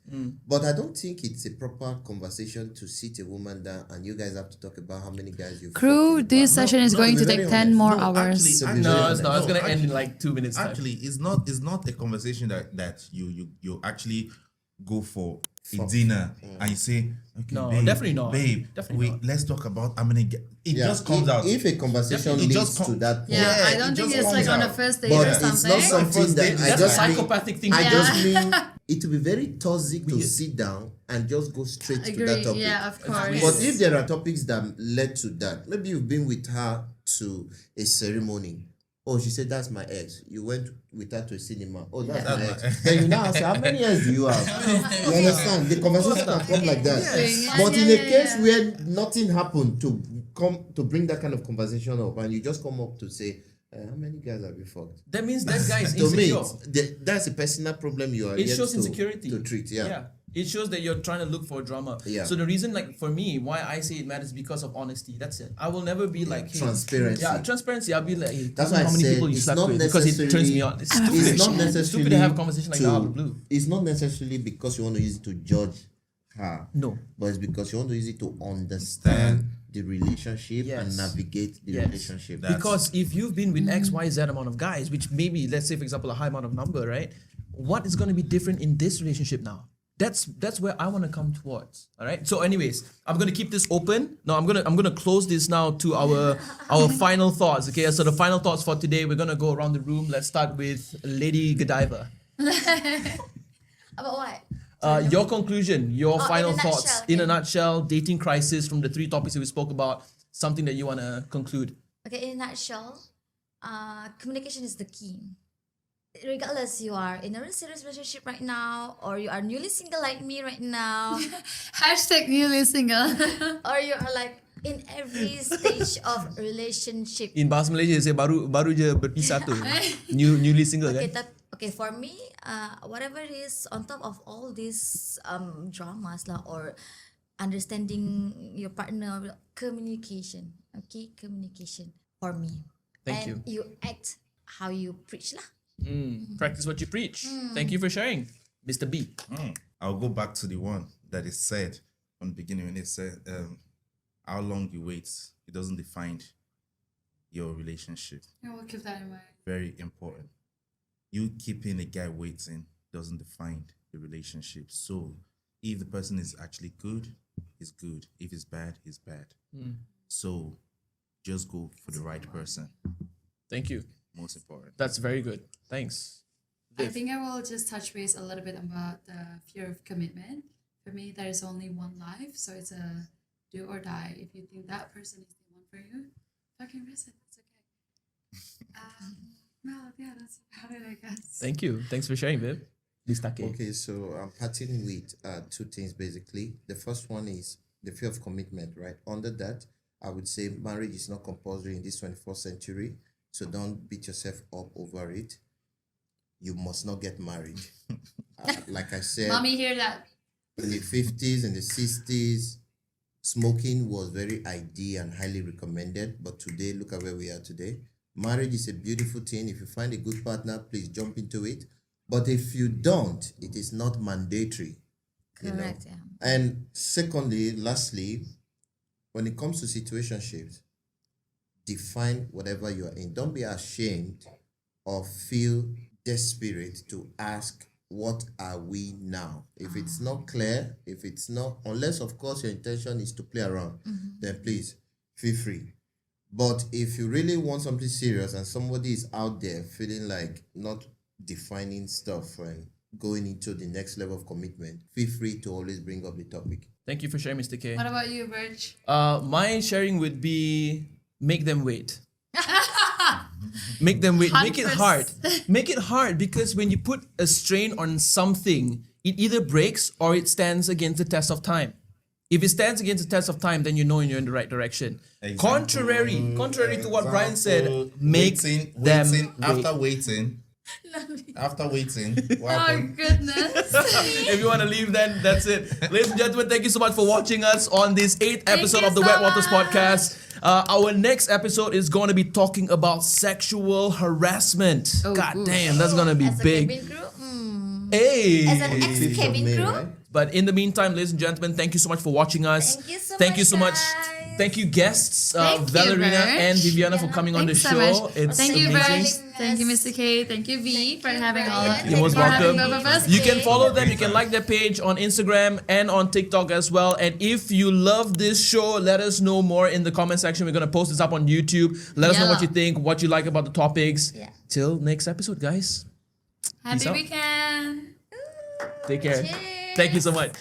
But I don't think it's a proper conversation to sit a woman down and you guys have to talk about how many guys you've Crew, fucked in the this past. session is No, going to to be take very 10 honest. more No, hours. actually, To be No, very it's not. honest. It's gonna end in actually- like 2 minutes time. Actually, it's not a conversation that you actually go for a dinner and you say, okay, No, babe, definitely not. babe, Definitely wait, not. let's talk about how many. It Yeah, just comes if, out. If a conversation It leads just to com- that point, Yeah, I don't it think just it's like comes on a out. first date but or it's not something. something that I That's just a mean, psychopathic thing. I to do. just mean it will be very toxic to sit down and just go straight to that Agree. topic. Yeah, of course. But if there are topics that led to that, maybe you've been with her to a ceremony. Oh, she said that's my ex. You went with her to a cinema. Oh, that's my ex. Then you now ask, how many ex do you have? You understand? The conversation can come like that. Yes. But in Yeah, a yeah, case yeah. where nothing happened to bring that kind of conversation up, and you just come up to say, how many guys have you fucked? That means that guy is To me, insecure. that's a personal problem you are It yet shows to, insecurity. to treat. Yeah. It shows that you're trying to look for drama. Yeah. So the reason, like for me, why I say it matters because of honesty. That's it. I will never be like, hey, Transparency. Yeah, transparency. I'll be like, hey, That's tell me why I how many said people you it's slept not with, because it turns me on. It's stupid. It's not It's necessarily stupid to have a conversation like that out of the blue. It's not necessarily because you want to use it to judge her. No. But it's because you want to use it to understand the relationship and Yes. navigate the Yes. relationship. Because if you've been with X, Y, Z amount of guys, which maybe, let's say for example, a high amount of number, right? What is going to be different in this relationship now? That's where I want to come towards. All right. So, anyways, I'm gonna keep this open. No, I'm gonna close this now to our final thoughts. Okay. So the final thoughts for today, we're gonna go around the room. Let's start with Lady Godiva. About what? Your conclusion, your Oh, final in a thoughts, nutshell, in a okay. nutshell, dating crisis from the 3 topics that we spoke about. Something that you wanna conclude. Okay, in a nutshell, communication is the key. Regardless you are in a serious relationship right now, or you are newly single like me right now, Hashtag newly single. or you are like in every stage of relationship. In bahasa Malaysia, saya baru je berpisah tu. Newly single Okay, kan? okay. For me, whatever is on top of all these dramas lah, or understanding your partner, communication. Okay, communication for me. Thank and you act how you preach lah. Practice what you preach. Thank you for sharing, Mr. B. I'll go back to the one that is said from the beginning when it said, how long you wait, it doesn't define your relationship. I will keep that in mind. Very important. You keeping a guy waiting doesn't define the relationship. So if the person is actually good, he's good. If he's bad, he's bad. So just go for the right person. Thank you. Most important. That's very good. Thanks. I think I will just touch base a little bit about the fear of commitment. For me, there is only one life, so it's a do or die. If you think that person is the one for you, fucking risk it. It's okay. Well, yeah, that's about it, I guess. Thank you. Thanks for sharing, Viv. Listake. Okay, so I'm parting with 2 things basically. The first one is the fear of commitment, right? Under that, I would say marriage is not compulsory in this 21st century. So don't beat yourself up over it. You must not get married. Like I said, Mommy, hear that? in the 50s and the 60s, smoking was very ideal and highly recommended. But today, look at where we are today. Marriage is a beautiful thing. If you find a good partner, please jump into it. But if you don't, it is not mandatory. Correct. Yeah. And secondly, lastly, when it comes to situationships, define whatever you are in. Don't be ashamed or feel desperate to ask, what are we now? If it's not clear, if it's not, unless of course your intention is to play around, then please feel free. But if you really want something serious and somebody is out there feeling like not defining stuff and going into the next level of commitment, feel free to always bring up the topic. Thank you for sharing, Mr. K. What about you, Birch? My sharing would be make them wait. Make them wait. Make it hard. Make it hard, because when you put a strain on something, it either breaks or it stands against the test of time. If it stands against the test of time, then you know you're in the right direction. Contrary to what Brian said, make them wait. After waiting, what Oh, happened? goodness. If you want to leave, then that's it. Ladies and gentlemen, thank you so much for watching us on this 8th episode you of the so Wet Waters much. Podcast. Our next episode is going to be talking about sexual harassment. Oh, God ooh. damn, that's going to be As a big. cabin crew, Hey. as an 5th of ex-cabin May, crew. right? But in the meantime, ladies and gentlemen, thank you so much for watching us. Thank you so much, much. guys. Thank you, guests, Thank you, Valerina Birch. and Viviana, for coming on the Thanks so show. much. It's Thank you, amazing. Birch. Thank you, Mr. K. Thank you, V, for having all of You're most for having welcome. both of us. You can follow them. You can like their page on Instagram and on TikTok as well. And if you love this show, let us know more in the comment section. We're going to post this up on YouTube. Let us know what you think, what you like about the topics. Yeah. Till next episode, guys. Happy out. weekend. Take care. Cheers. Thank you so much.